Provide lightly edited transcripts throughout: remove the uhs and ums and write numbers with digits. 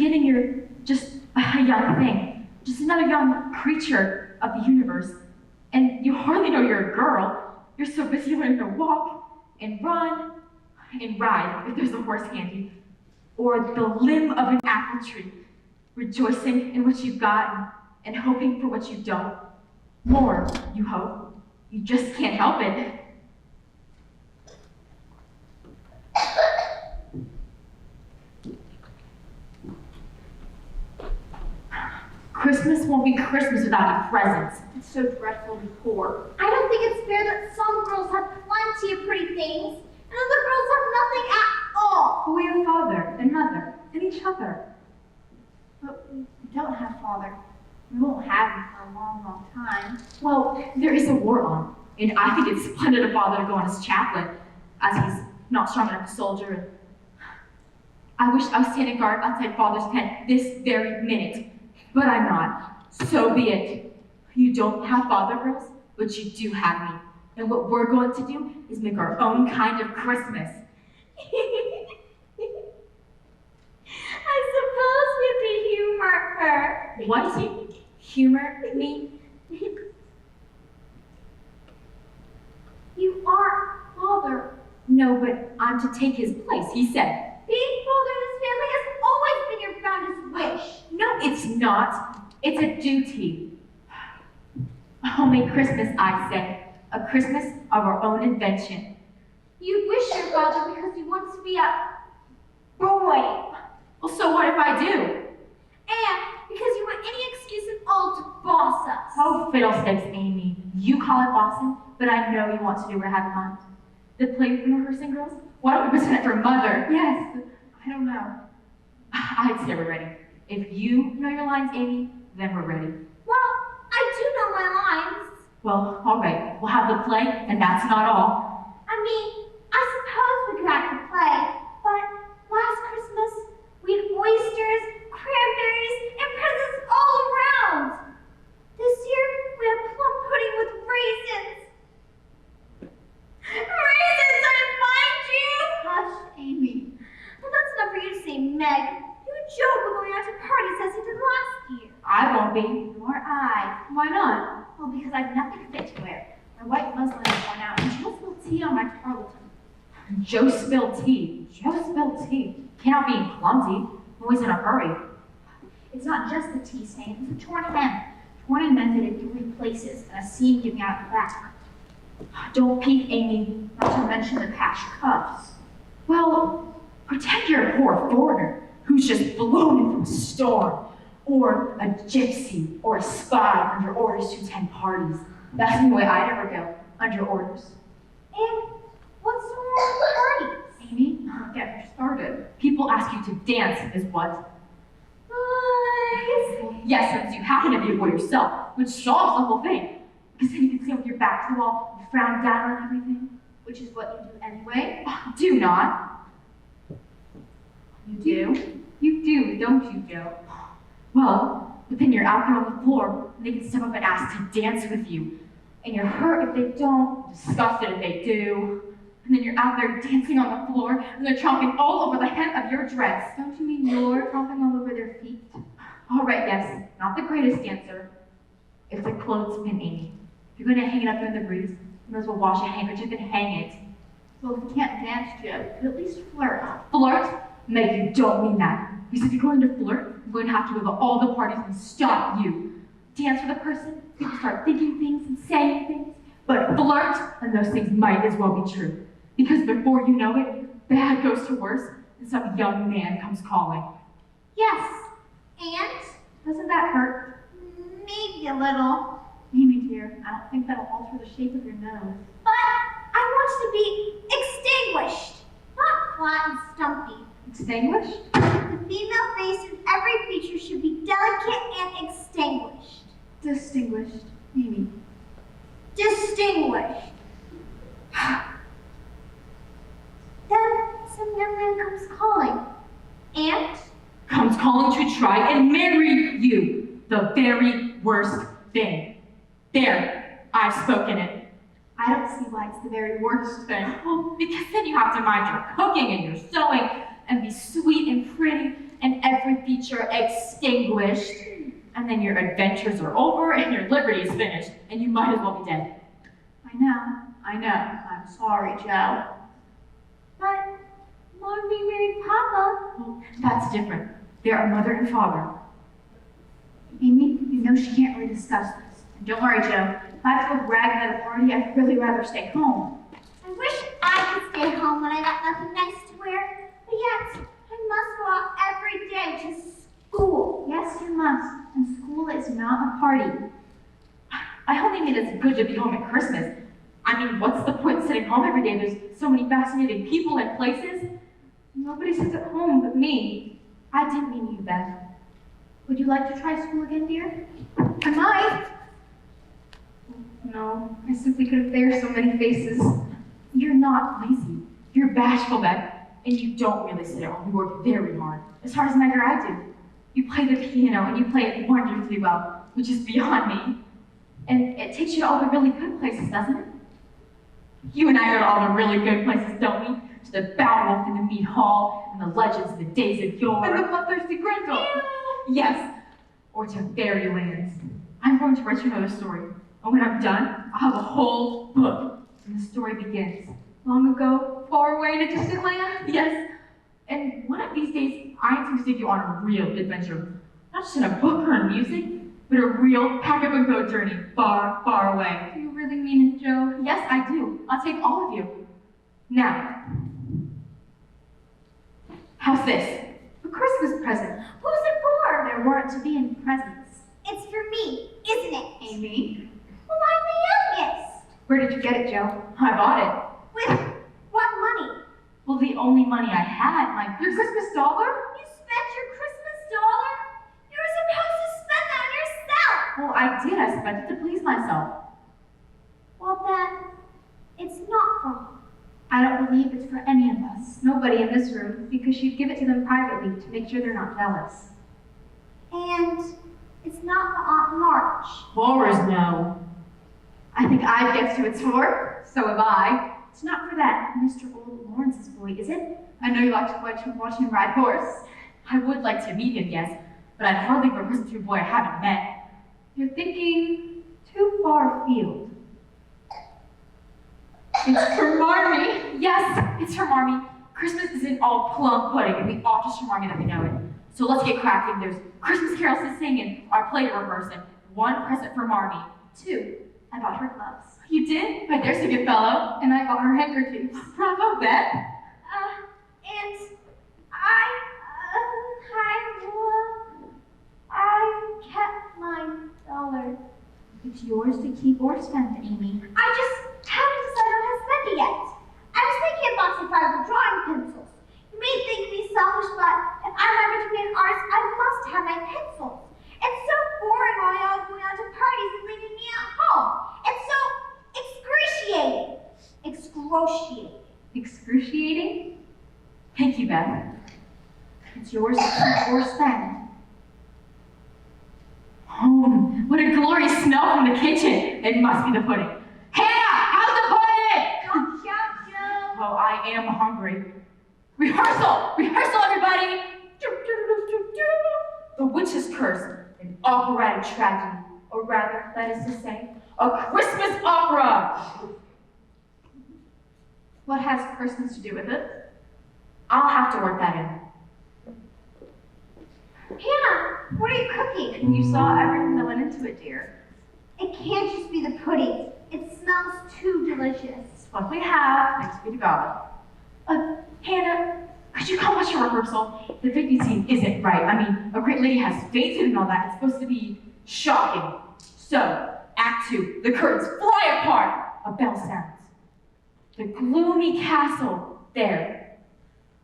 forgetting you're just a young thing, just another young creature of the universe. And you hardly know you're a girl. You're so busy learning to walk and run and ride, if there's a horse handy, or the limb of an apple tree, rejoicing in what you've got and hoping for what you don't. More, you hope. You just can't help it. Christmas won't be Christmas without your presents. It's so dreadfully poor. I don't think it's fair that some girls have plenty of pretty things and other girls have nothing at all. But we have father and mother and each other. But we don't have father. We won't have him for a long, long time. Well, there is a war on, and I think it's splendid of father to go on as chaplain, as he's not strong enough to soldier. And I wish I was standing guard outside father's tent this very minute, but I'm not. So be it. You don't have father, girls, but you do have me. And what we're going to do is make our own kind of Christmas. I suppose we could humor her. What? Humor me? You are father. No, but I'm to take his place, he said. Being father in this family has always been your founder's wish. No, it's not. It's a duty. A homemade Christmas, I say. A Christmas of our own invention. You wish your father because you want to be a boy. Well, so what if I do? And because you want any excuse at all to boss us. Oh, fiddlesticks, Amy. You call it bossing, but I know you want to do what I have in mind. The play we've been rehearsing, girls? Why don't we present it for Mother? Yes, I don't know. I'd say we're ready. If you know your lines, Amy, then we're ready. Well, I do know my lines. Well, all right. We'll have the play, and that's not all. I mean, I suppose we could act the play, but last Christmas we had oysters, cranberries, and presents all around. This year we have plum pudding with raisins. Raisins, I find you! Hush, Amy. Well, that's enough for you to say, Meg. You and Joe were going out to parties as you did last year. I won't be. Nor I. Why not? Well, because I've nothing fit to wear. My white muslin is worn out, and Joe spilled tea on my tarlatan. Joe spilled tea. Joe spilled tea. Cannot be clumsy. Always in a hurry. It's not just the tea stain, it's a torn hem. Torn and mended in 3 places, and a seam giving out the back. Don't peek, Amy. Not to mention the patched cuffs. Well, pretend you're a poor foreigner who's just blown in from a storm, or a gypsy, or a spy under orders to attend parties. That's the way I'd ever go, under orders. And what's so wrong with parties? Amy, don't get her started. People ask you to dance, is what? Boys. Yes, since you happen to be a boy yourself, which solves the whole thing. Because then you can stand with your back to the wall and frown down on everything. Which is what you do anyway. Do not. You do? You do, don't you, Joe? Well, but then you're out there on the floor, and they can step up and ask to dance with you. And you're hurt if they don't, disgusted if they do. And then you're out there dancing on the floor, and they're chomping all over the hem of your dress. Don't you mean you're chomping all over their feet? All right, yes, not the greatest dancer. It's a clothespin, Amy. If you're going to hang it up there in the breeze, you might as well wash a handkerchief and hang it. Well, if you can't dance, Joe, you could at least flirt. Flirt? Meg, you don't mean that. Because if you're going to flirt, I'm going to have to go to all the parties and stop you. Dance with a person, people start thinking things and saying things. But flirt, and those things might as well be true. Because before you know it, bad goes to worse, and some young man comes calling. Yes. And? Doesn't that hurt? Maybe a little. Amy, dear, I don't think that'll alter the shape of your nose. But I want to be extinguished, not flat and stumpy. Extinguished? The female face in every feature should be delicate and extinguished. Distinguished. Amy. Distinguished. Then some young man comes calling. And? Comes calling to try and marry you. The very worst thing. There, I've spoken it. I don't see why it's the very worst thing. Well, because then you have to mind your cooking and your sewing and be sweet and pretty, and every feature teacher extinguished, and then your adventures are over and your liberty is finished, and you might as well be dead. I know. I'm sorry, Joe. But Mommy married Papa. Well, that's different. They're a mother and father. Amy, you know she can't really discuss this. And don't worry, Joe. If I have to go bragging at a party, I'd really rather stay home. I wish I could stay home when I got nothing nice to wear. But yet, I must go out every day to school. Yes, you must. And school is not a party. I only mean it's good to be home at Christmas. I mean, what's the point sitting home every day? There's so many fascinating people and places. Nobody sits at home but me. I didn't mean you, Beth. Would you like to try school again, dear? I might. No, I simply couldn't bear so many faces. You're not lazy. You're bashful, Beth. And you don't really sit at home. You work very hard. As hard as Meg or I do. You play the piano and you play it wonderfully well, which is beyond me. And it takes you to all the really good places, doesn't it? You and I go to all the really good places, don't we? To the Beowulf and the Mead Hall, and the Legends of the Days of Yore. And the Bloodthirsty Grendel. Yes, or to fairylands. I'm going to write you another story, and when I'm done, I'll have a whole book. And the story begins. Long ago, far away in a distant land? Yes, and one of these days, I intend to take you on a real adventure. Not just in a book or in music, but a real pack-up-and-go journey far, far away. Do you really mean it, Joe? Yes, I do. I'll take all of you. Now, how's this? A Christmas present. Who's it for? There weren't to be any presents. It's for me, isn't it? Amy? Well, I'm the youngest. Where did you get it, Joe? I bought With what money? it. Well, the only money I had, Your Christmas dollar? You spent your Christmas dollar? You were supposed to spend that on yourself. Well, I did. I spent it to please myself. Well, then, it's not for me. I don't believe it's for any of us. Nobody in this room, because you'd give it to them privately to make sure they're not jealous. And it's not for Aunt March. Horrors, no. I think Ive gets who it's for. So have I. It's not for that Mr. Old Lawrence's boy, is it? I know you like to watch him ride horse. I would like to meet him, yes, but I'd hardly give a present to a boy I haven't met. You're thinking too far afield. It's for Marmee. Yes, it's for Marmee. Christmas isn't all plum pudding, and we ought just for Marmee that we know it. So let's get cracking. There's Christmas carols to sing and our play to rehearse, and one present for Marmee. 2. I bought her gloves. You did? Why, there's a good fellow. And I got her handkerchiefs. Bravo, Beth. And I kept my dollar. It's yours to keep or spend, Amy. I just haven't decided on how to spend it yet. I was thinking about some valuable drawing pencils. You may think me selfish, but if I'm ever to be an artist, I must have my pencils. It's so boring while y'all going out to parties and leaving me at home. It's so excruciating. Excruciating. Excruciating? Thank you, Beth. It's yours to keep or spend. Home. What a glorious smell from the kitchen. It must be the pudding. Hannah, how's the pudding? Don't shout, Joe. Oh, I am hungry. Rehearsal! Rehearsal, everybody! The Witch's Curse, an operatic tragedy, or rather, that is to say, a Christmas opera! What has Christmas to do with it? I'll have to work that in. Hannah, what are you cooking? You saw everything that went into it, dear. It can't just be the pudding. It smells too delicious. It's what we have, thanks be to God. Hannah, could you come watch your rehearsal? The victory scene isn't right. I mean, a great lady has fainted and all that. It's supposed to be shocking. So, Act 2, the curtains fly apart. A bell sounds. The gloomy castle, there.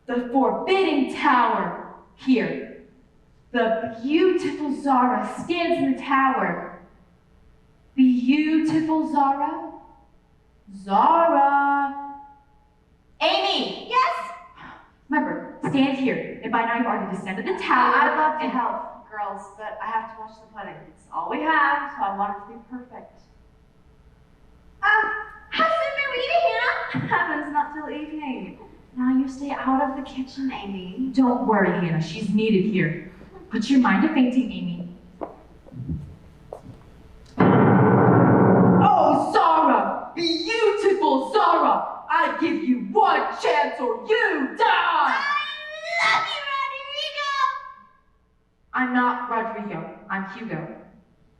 The forbidding tower, here. The beautiful Zara stands in the tower. Beautiful Zara? Zara! Amy! Yes? Remember, stand here. And by now you've already descended the tower. I'd love to and- help, girls, but I have to watch the pudding. It's all we have, so I want it to be perfect. How soon may we eat it, Hannah? Happens not till evening. Now you stay out of the kitchen, Amy. Don't worry, Hannah. She's needed here. Put your mind to fainting, Amy. Oh, Zara! Beautiful Zara! I give you one chance or you die! I love you, Rodrigo! I'm not Rodrigo. I'm Hugo.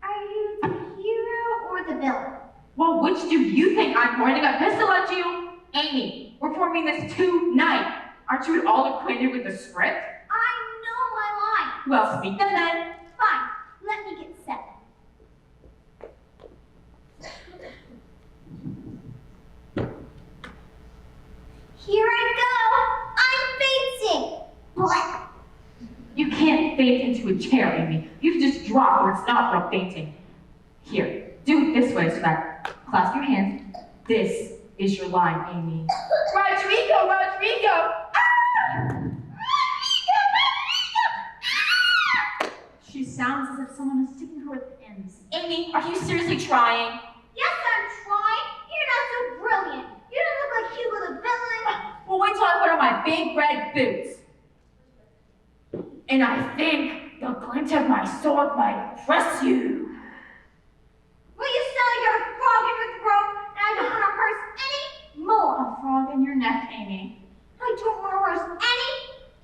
Are you the hero or the villain? Well, which do you think I'm pointing a pistol at you? Amy, we're forming this tonight. Aren't you at all acquainted with the script? I know my line. Well, speak them then. Fine, let me get set. Here I go. I'm fainting. Blah. You can't faint into a chair, Amy. You can just drop or it's not real fainting. Here, do it this way so that clasp your hands. This is your line, Amy. Rodrigo, Rodrigo! Ah! She sounds as if someone is sticking her with pins. Amy, are you seriously trying? Yes, I'm trying. You're not so brilliant. You don't look like Hugo the villain. Well, wait till I put on my big red boots. And I think the glint of my sword might impress you. Well, you sound like you're a frog in your throat, and I don't want to hurt any more. A frog in your neck, Amy. I don't want to hurt any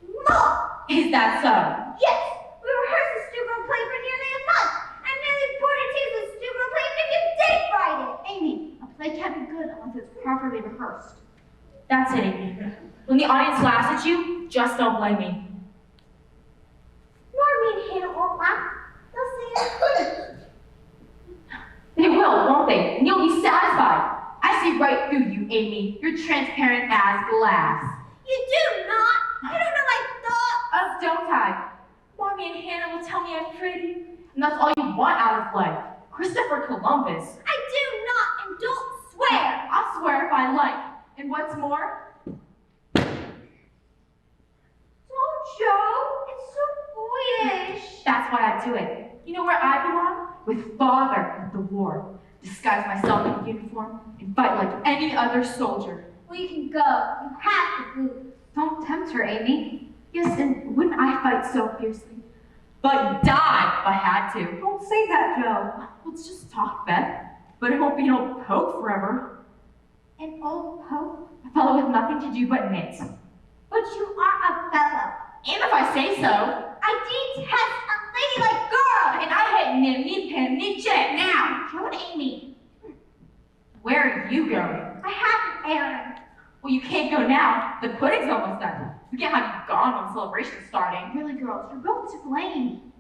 more. Is that so? Yes, we rehearsed the Stupid play for nearly a month. I nearly poured it to the Stupid play and make a date write it. Amy, a play can't be good unless it's properly rehearsed. That's it, Amy. When the audience laughs at you, just don't blame me. Normie and Hannah won't laugh. They'll say I'm good. They will, won't they? And you'll be satisfied. I see right through you, Amy. You're transparent as glass. You do not. You don't know my thoughts. Don't I? Mommy and Hannah will tell me I'm pretty. And that's all you want out of life. Christopher Columbus. I do not, and don't swear. I'll swear if I like. And what's more, Don't, Joe. It's so boyish. that's why I do it. You know where I belong? With father at the war. Disguise myself in uniform and fight like any other soldier. Well, you can go. You have the boots. Don't tempt her, Amy. Yes, and wouldn't I fight so fiercely? But die if I had to. Don't say that, Joe. Let's just talk, Beth. But it won't be an old poke forever. An old pope? A fellow with nothing to do but knit. But you are a fellow. And if I say so, I detest a ladylike girl. and I hate Nimni Pimni Jet now. Joe and Amy. Where are you going? I have an errand. Well, you can't go now. The pudding's almost done. We can't have you gone when the celebration's starting. Really, girls, you're both to blame.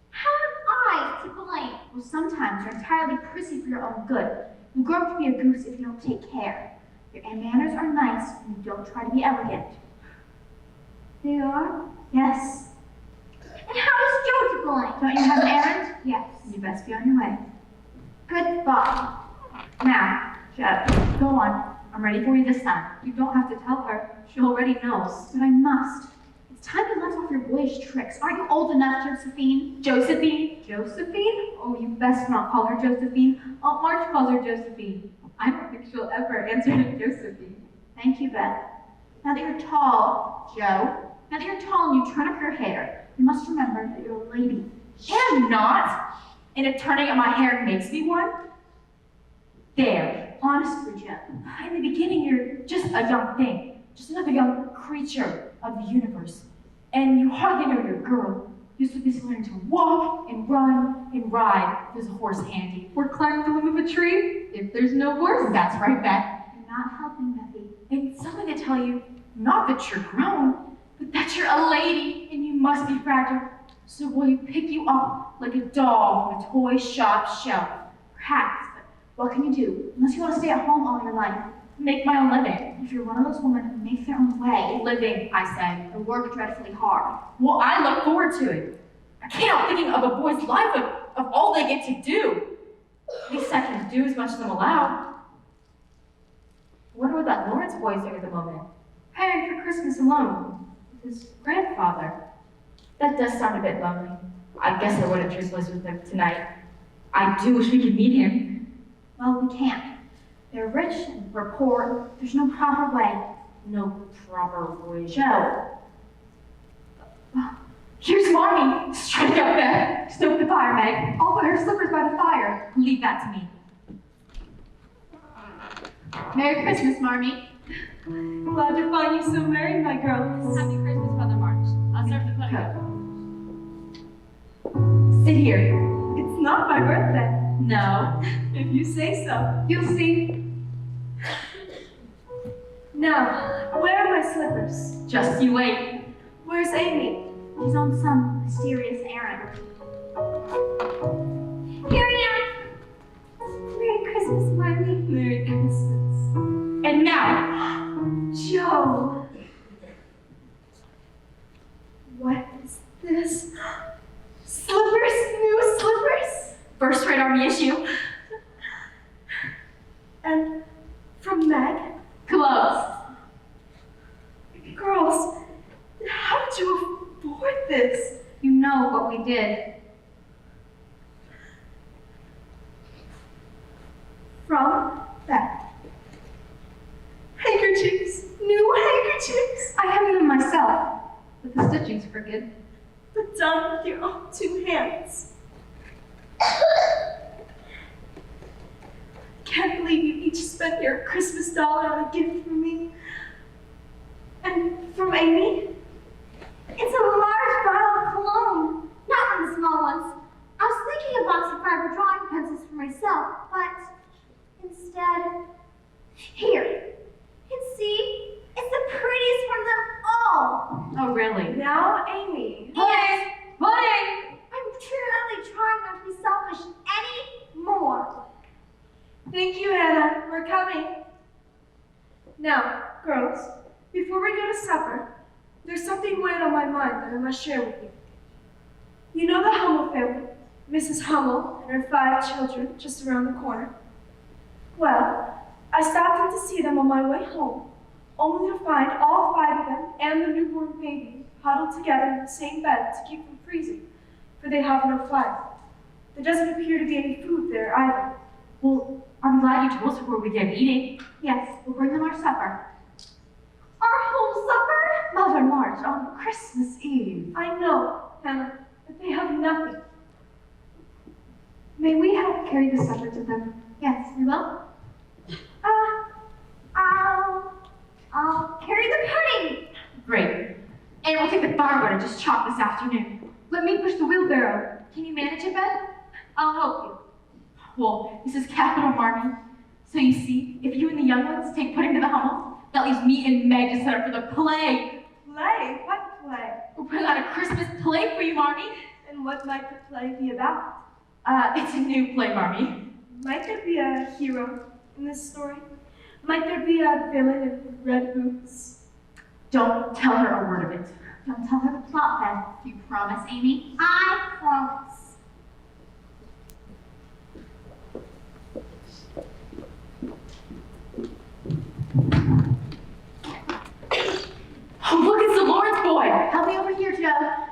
How am I to blame? Well, sometimes you're entirely prissy for your own good. You grow up to be a goose if you don't take care. Your manners are nice and you don't try to be elegant. They are? Yes. And how is Joe to blame? Don't you have an errand? Yes. You best be on your way. Goodbye. Now, Joe, go on. I'm ready for you this time. You don't have to tell her. She already knows. But I must. It's time you left off your boyish tricks. Aren't you old enough, Josephine? Josephine? Josephine? Oh, you best not call her Josephine. Aunt March calls her Josephine. I don't think she'll ever answer to Josephine. Thank you, Beth. Now that you're tall, Joe, now that you're tall and you turn up your hair, you must remember that you're a lady. I'm not. And if turning up my hair makes me one? There. Honestly, Joe. In the beginning, you're just a young thing. Just another young creature of the universe. And you hardly know your girl. You're so busy learning to walk and run and ride if there's a horse handy. Or climb the limb of a tree if there's no horse. That's right, Beth. You're not helping, Bethy. And something to tell you, not that you're grown, but that you're a lady and you must be fragile. So will you pick you up like a doll from a toy shop shelf? Perhaps, but what can you do? Unless you want to stay at home all your life. Make my own living. If you're one of those women who makes their own way, Living, I said. you'll work dreadfully hard. Well, I look forward to it. I can't help thinking of a boy's life, of all they get to do. At least I can do as much as I'm allowed. I wonder what that Lawrence boy's doing at the moment. Preparing for Christmas alone with his grandfather. That does sound a bit lonely. I guess I would have chosen with him tonight. I do wish we could meet him. Well, we can't. They're rich and we're poor. There's no proper way. No proper way. Joe. Here's Mommy. leave that to me. Merry Christmas, Marmee. Glad to find you so merry, my girls. Happy Christmas, Mother March. I'll serve the pudding. Sit here. It's not my birthday. No. If you say so. You'll see. Now, where are my slippers? Just you wait. Where's Amy? He's on some mysterious errand. Here I am. Merry Christmas, Marley. Merry Christmas. And now, Joe. What is this? Slippers? New slippers? first Red Army issue. And from Meg? Close. Girls, how did you afford this? You know what we did. From Beck. Handkerchiefs. New handkerchiefs. I hem them myself, but the stitching's crooked. But done with your own two hands. Can't believe you each spent your Christmas dollar on a gift for me. And from Amy? It's a large bottle of cologne, not one of the small ones. I was thinking a box of fiber drawing pencils for myself, but instead, here. And see, it's the prettiest one of them all. Oh, really? Now, Amy. Pudding! Pudding! I'm truly trying not to be selfish anymore. Thank you, Hannah. We're coming. Now, girls, before we go to supper, there's something weighing on my mind that I must share with you. You know the Hummel family, Mrs. Hummel and her 5 children just around the corner? Well, I stopped in to see them on my way home, only to find all 5 of them and the newborn baby huddled together in the same bed to keep from freezing, for they have no fire. There doesn't appear to be any food there either. Well, I'm glad you told us before we began eating. Yes, we'll bring them our supper. Our whole supper? Mother March on Christmas Eve. I know, Hannah, but they have nothing. May we help carry the supper to them? Yes, we will. I'll carry the pudding. Great. And we'll take the firewood and just chop this afternoon. Let me push the wheelbarrow. Can you manage it, Ben? I'll help you. Well, this is capital, Marmee. So you see, if you and the young ones take pudding to the Hummel, that leaves me and Meg to set up for the play. Play? What play? We're putting on a Christmas play for you, Marmee. And what might the play be about? It's a new play, Marmee. Might there be a hero in this story? Might there be a villain in red boots? Don't tell her a word of it. Don't tell her the plot, Ben. You promise, Amy? I promise. Oh, look, it's the Lawrence boy. Help me over here, Joe.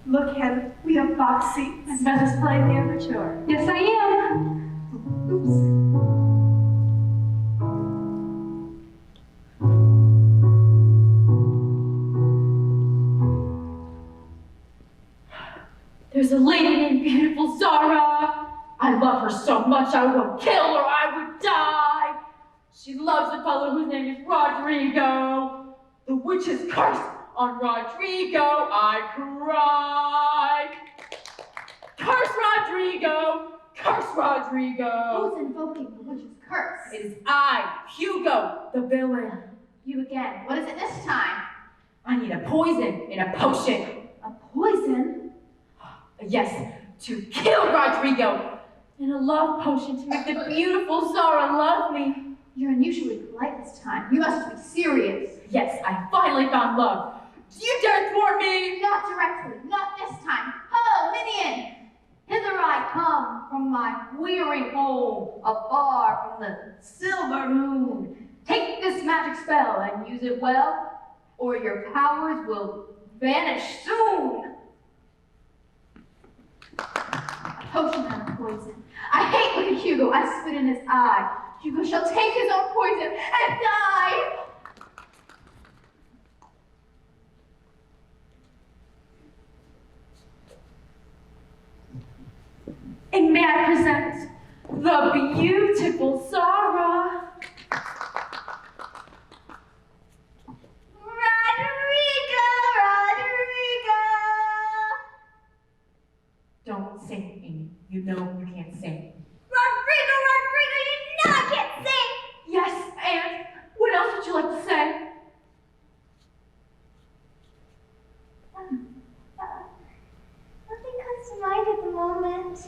Look, Hannah, we have box seats. As best as playing the overture. Yes, I am. a lady named Beautiful Zara. I love her so much I would kill her, I would die. She loves a fellow whose name is Rodrigo. The witch is cursed on Rodrigo, I cry. Curse Rodrigo! Curse Rodrigo! Who's invoking the witch's curse? It is I, Hugo, the villain. You again. What is it this time? I need a poison in a potion. A poison? Yes, to kill Rodrigo. And a love potion to make the beautiful Zara love me. You're unusually polite this time. You must be serious. Yes, I finally found love. Do you dare thwart me? Not directly. Not this time. Ho, minion! Hither I come from my weary home, afar from the silver moon. Take this magic spell and use it well, or your powers will vanish soon. A potion and a poison. I hate look at Hugo. I spit in his eye. Hugo shall take his own poison and die. And may I present the beautiful Zara. Rodrigo, Rodrigo. Don't sing, Amy. You know you can't sing. Rodrigo, Rodrigo, you know I can't sing. Yes, and what else would you like to say? Nothing comes to mind at the moment.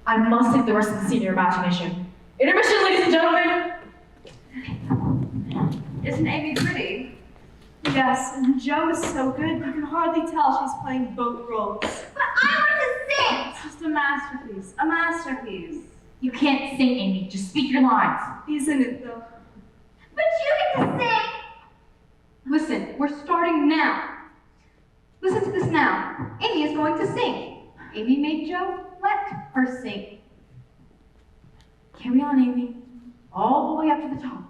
I must take the rest of the senior imagination. Intermission, ladies and gentlemen! Isn't Amy pretty? Yes, and Jo is so good, you can hardly tell she's playing both roles. But I want to sing. It's just a masterpiece. A masterpiece. You can't sing, Amy. Just speak your lines. Isn't it, though? But you get to sing. Listen, we're starting now. Listen to this now. Amy is going to sing. Amy made Jo. Let her sing. Carry on, Amy. All the way up to the top.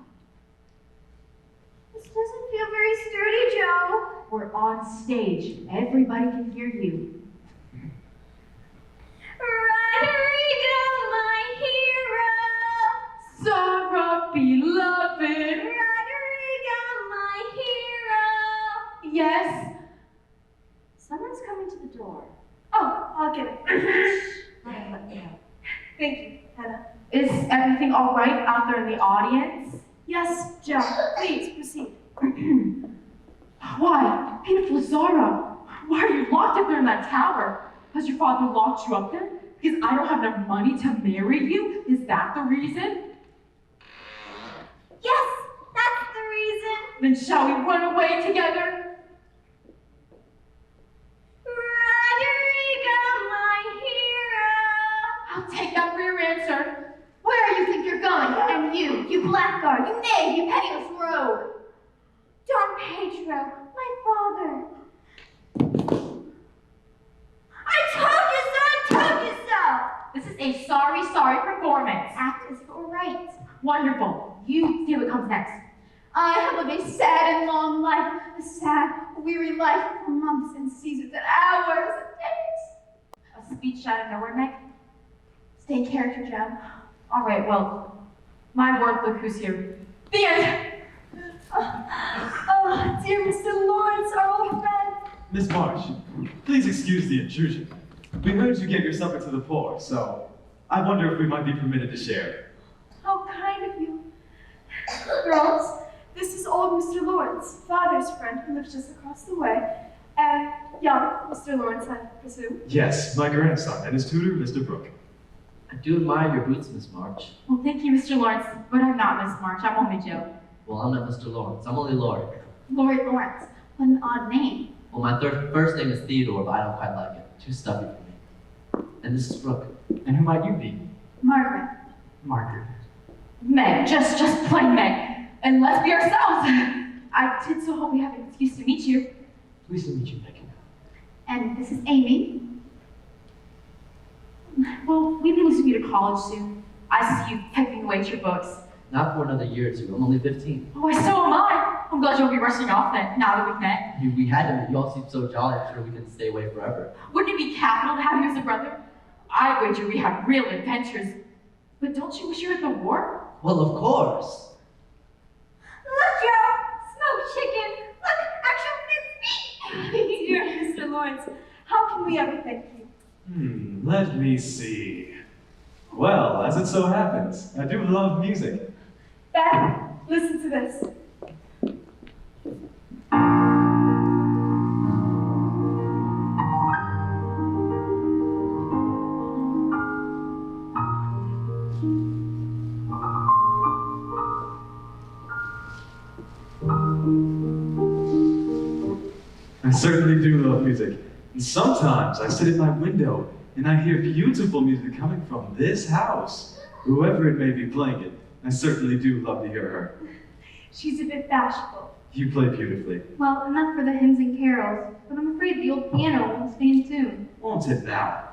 This doesn't feel very sturdy, Jo. We're on stage. Everybody can hear you. Rodrigo, my hero. Zara, beloved. Rodrigo, my hero. Yes. Someone's coming to the door. Oh, I'll get it. Thank you, Hannah. Is everything all right out there in the audience? Yes, Jo, please proceed. Why, beautiful Zara, why are you locked up there in that tower? Has your father locked you up there? Because I don't have enough money to marry you? Is that the reason? Yes, that's the reason. Then shall we run away together? Rodrigo, my hero. I'll take that for your answer. Where do you think you're going? And you blackguard, you knave, you penniless rogue. Don Pedro, my father. I told you so. This is a sorry performance. Act as you're right. Wonderful. You see what comes next. I have lived a sad and long life, a sad, weary life for months and seasons and hours and days. A speech out of nowhere, Meg? Stay in character, Jo. All right, well, my word, look who's here. The end. Oh, dear Mr. Lawrence, our old friend. Miss Marsh, please excuse the intrusion. We heard you gave your supper to the poor, so I wonder if we might be permitted to share. How kind of you. Girls, this is old Mr. Lawrence, father's friend who lives just across the way, and young Mr. Lawrence, I presume. Yes, my grandson and his tutor, Mr. Brooke. I do admire your boots, Miss March. Well, thank you, Mr. Lawrence, but I'm not Miss March. I'm only Joe. Well, I'm not Mr. Lawrence. I'm only Lori. Lori Lawrence. What an odd name. Well, my first name is Theodore, but I don't quite like it. Too stuffy for me. And this is Brooke. And who might you be? Margaret. Margaret. Meg, just plain Meg. And let's be ourselves. I did so hope we have an excuse to meet you. Pleased to meet you, Meg. And this is Amy. Well, we'd be losing you to college soon. I see you pegging away at your books. Not for another year or two. I'm only 15. Why, so am I. I'm glad you'll be rushing off then, now that we've met. We had to. You all seem so jolly. I'm sure we could stay away forever. Wouldn't it be capital to have you as a brother? I wager we have real adventures. But don't you wish you were at the war? Well, of course. Look, Joe! Smoked chicken! Look, actual mincemeat! Dear Mr. Lawrence, how can we ever thank you? Let me see. Well, as it so happens, I do love music. Beth, listen to this. I certainly do love music. And sometimes I sit at my window and I hear beautiful music coming from this house. Whoever it may be playing it, I certainly do love to hear her. She's a bit bashful. You play beautifully. Well, enough for the hymns and carols, but I'm afraid the old piano won't stay in tune. Won't it now?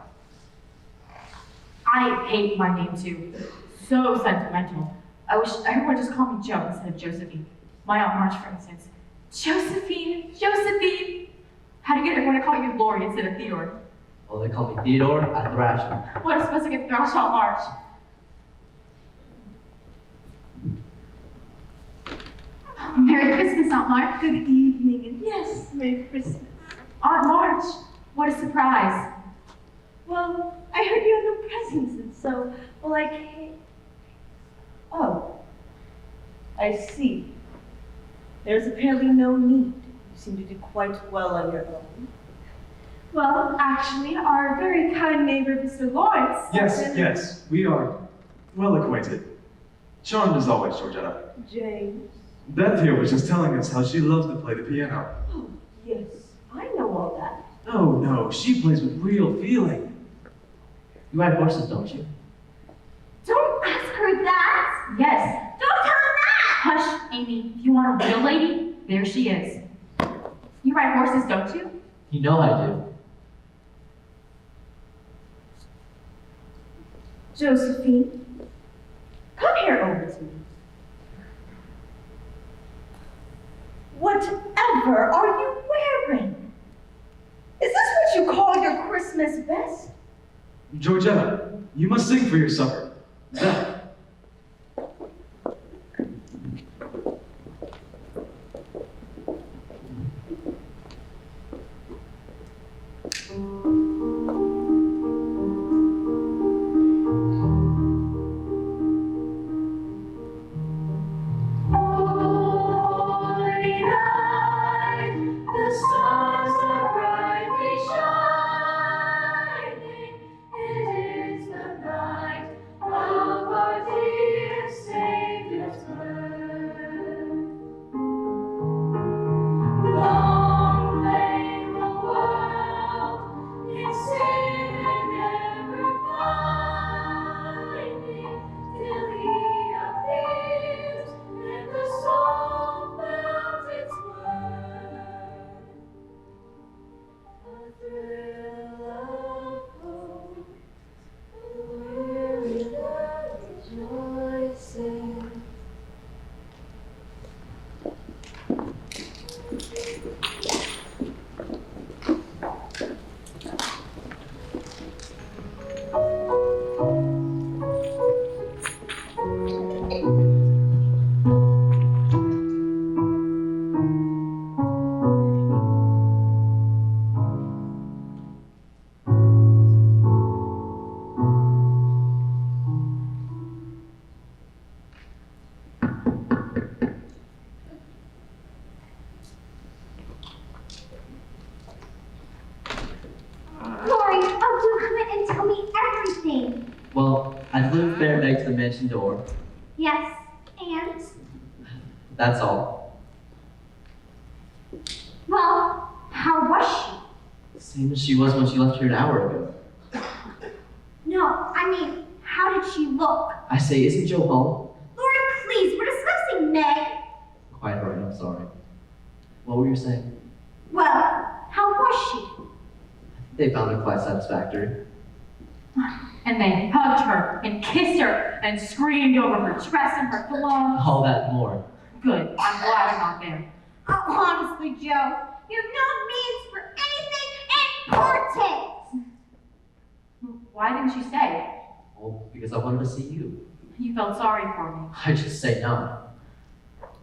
I hate my name too. So sentimental. I wish everyone just called me Joe instead of Josephine. My Aunt March, for instance. Josephine, Josephine. How do you get everyone to call you Lori instead of Theodore? Well, they call me Theodore. I thrash them. What, I'm supposed to get thrashed Aunt March? Merry Christmas, Aunt Mark. Good evening, and yes, Merry Christmas. Aunt March, what a surprise. Well, I heard you had no presents, and so, well, I came. Oh, I see. There's apparently no need. You seem to do quite well on your own. Well, actually, our very kind neighbor, Mr. Lawrence. Yes, we are well acquainted. Charmed as always, Georgetta. James. Beth here was just telling us how she loves to play the piano. Oh, yes, I know all that. Oh no, she plays with real feeling. You ride horses, don't you? Don't ask her that! Yes. Don't tell her that! Hush, Amy. If you want a real lady, there she is. You ride horses, don't you? You know I do. Josephine, come here over to me. Whatever are you wearing? Is this what you call your Christmas best? Georgetta, you must sing for your supper. Beth. Lori, oh, do come in and tell me everything. Well, I flew Fairbanks to the mansion door. Yes, and? That's all. Well, how was she? Same as she was when she left here an hour ago. No, I mean, how did she look? I say, isn't Joe home? Lori, please, we're discussing Meg. Quite right, I'm sorry. What were you saying? Well, how was she? They found her quite satisfactory. And they hugged her and kissed her and screamed over her dress and her glove. All that and more. Good. I'm glad I'm not there. Oh, honestly, Joe, you have no needs for anything important. Why didn't you say? Well, because I wanted to see you. You felt sorry for me. I just say no.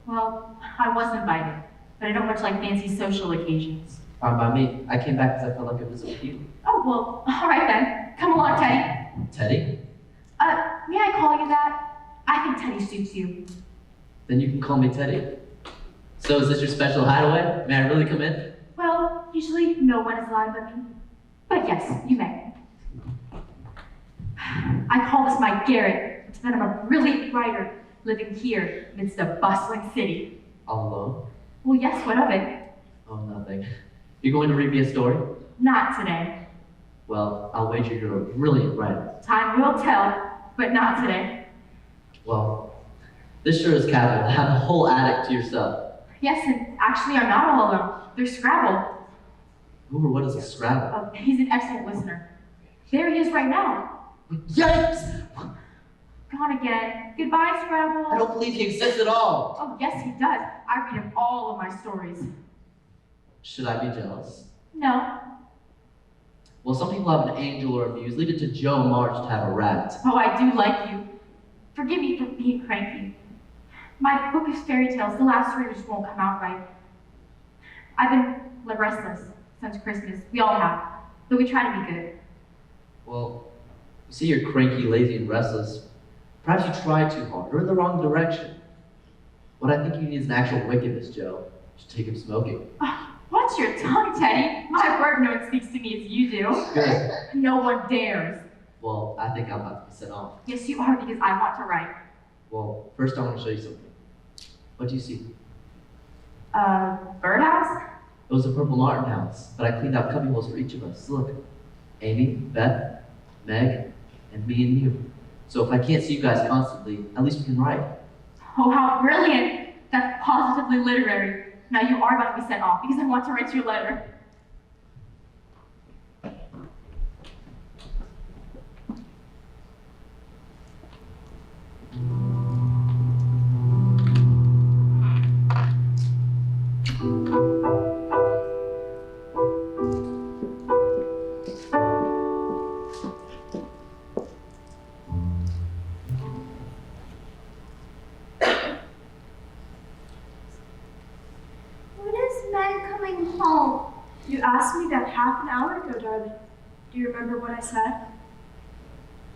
Well, I was invited, but I don't much like fancy social occasions. Fine by me. I came back because I felt like it was with you. Oh, well, all right then. Come along, Teddy. Teddy? May I call you that? I think Teddy suits you. Then you can call me Teddy. So is this your special hideaway? May I really come in? Well, usually no one is allowed but me. But yes, you may. I call this my garret, it's that I'm a brilliant writer living here amidst a bustling city. All alone? Well, yes, what of it? Oh, nothing. You're going to read me a story? Not today. Well, I'll wager you're a brilliant writer. Time will tell, but not today. Well, this sure is capital. Have a whole attic to yourself. Yes, and actually I'm not all alone. There's Scrabble. Who or what is a Scrabble? Oh, he's an excellent listener. There he is right now. Yikes! Gone again. Goodbye, Scrabble. I don't believe he exists at all. Oh, yes, he does. I read him all of my stories. Should I be jealous? No. Well, some people have an angel or a muse. Leave it to Joe March to have a rat. Oh, I do like you. Forgive me for being cranky. My book of fairy tales, the last three just won't come out right. I've been restless since Christmas. We all have. But we try to be good. Well, you see you're cranky, lazy, and restless. Perhaps you try too hard or in the wrong direction. What I think you need is an actual wickedness, Joe. You should take him smoking. Watch your tongue, Teddy. My word, no one speaks to me as you do. Good. No one dares. Well, I think I'm about to be sent off. Yes, you are, because I want to write. Well, first I want to show you something. What do you see? Birdhouse? It was a Purple Martin house, but I cleaned out cubbyholes for each of us. Look, Amy, Beth, Meg, and me and you. So if I can't see you guys constantly, at least we can write. Oh, how brilliant! That's positively literary. Now you are about to be sent off because I want to write you a letter. When is Meg coming home? You asked me that half an hour ago, darling. Do you remember what I said?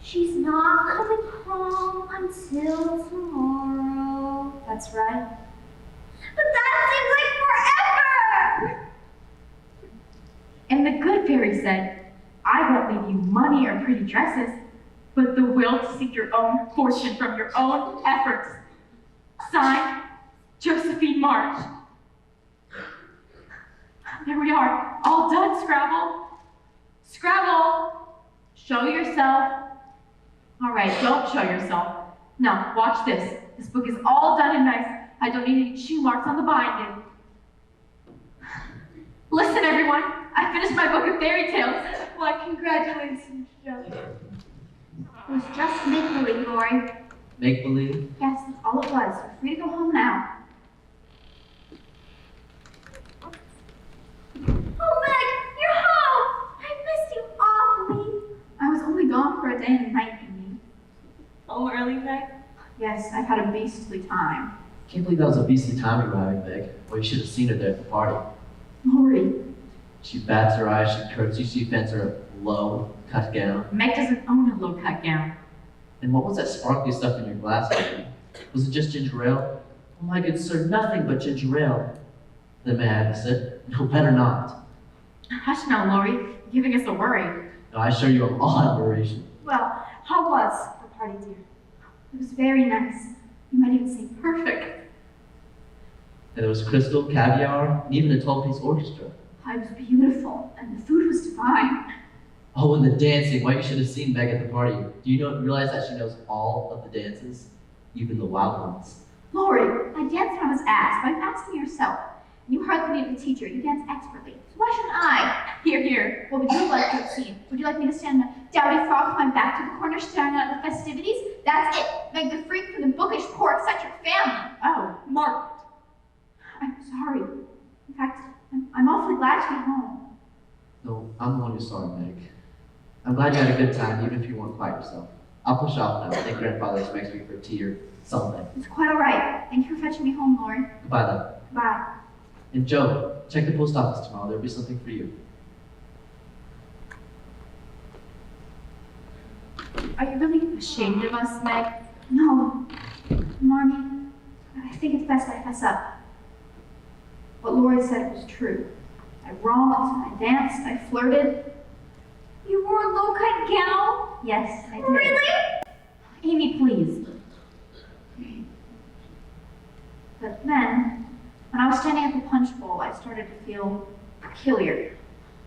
She's not coming home until tomorrow. That's right. But that seems like forever! And the good fairy said, I won't leave you money or pretty dresses, but the will to seek your own fortune from your own efforts. Signed, Josephine March. There we are, all done, Scrabble. Scrabble, show yourself. All right, don't show yourself. Now, watch this. This book is all done and nice. I don't need any chew marks on the binding. Listen, everyone, I finished my book of fairy tales. Why, congratulations, Joe. It was just make-believe, Lori. Make believe? Yes, that's all it was. You're free to go home now. Oh, Meg, you're home! I missed you awfully. I was only gone for a day and a night, you mean? Home early, Meg? Yes, I've had a beastly time. Can't believe that was a beastly time arriving, Meg. Well, you should have seen her there at the party. Lori, She bats her eyes, she curtsies, she fends her low, cut gown. Meg doesn't own a low-cut gown. And what was that sparkly stuff in your glass? Was it just ginger ale? Oh my good sir, nothing but ginger ale. Then may I have a sip? No, better not. Hush now, Lori. You're giving us a worry. No, I assure you I'm all admiration. Well, how was the party, dear? It was very nice. You might even say perfect. And there was crystal, caviar, and even a 12-piece orchestra. It was beautiful, and the food was divine. Oh, and the dancing. Why, you should have seen Meg at the party. Do you realize that she knows all of the dances? Even the wild ones. Lori, I danced when I was asked, but I'm asking yourself. You hardly need a teacher. You dance expertly. So why shouldn't I? Here, here. What would you like to have seen? Would you like me to stand in a dowdy frock with my back to the corner staring out at the festivities? That's it. Meg the freak from the bookish, poor, eccentric family. Oh, Margaret. I'm sorry. In fact, I'm awfully glad to be home. No, I'm the one who's sorry, Meg. I'm glad you had a good time, even if you weren't quite yourself. I'll push off now. Thank Grandfather next week for tea or something. It's quite all right. Thank you for fetching me home, Lori. Goodbye then. Bye. And Joe, check the post office tomorrow. There'll be something for you. Are you really ashamed of us, Meg? No. Marnie, I think it's best I fess up. What Lori said was true. I romped, I danced, I flirted. You wore a low-cut gown? Yes, I did. Really? Amy, please. But then, when I was standing at the punch bowl, I started to feel peculiar.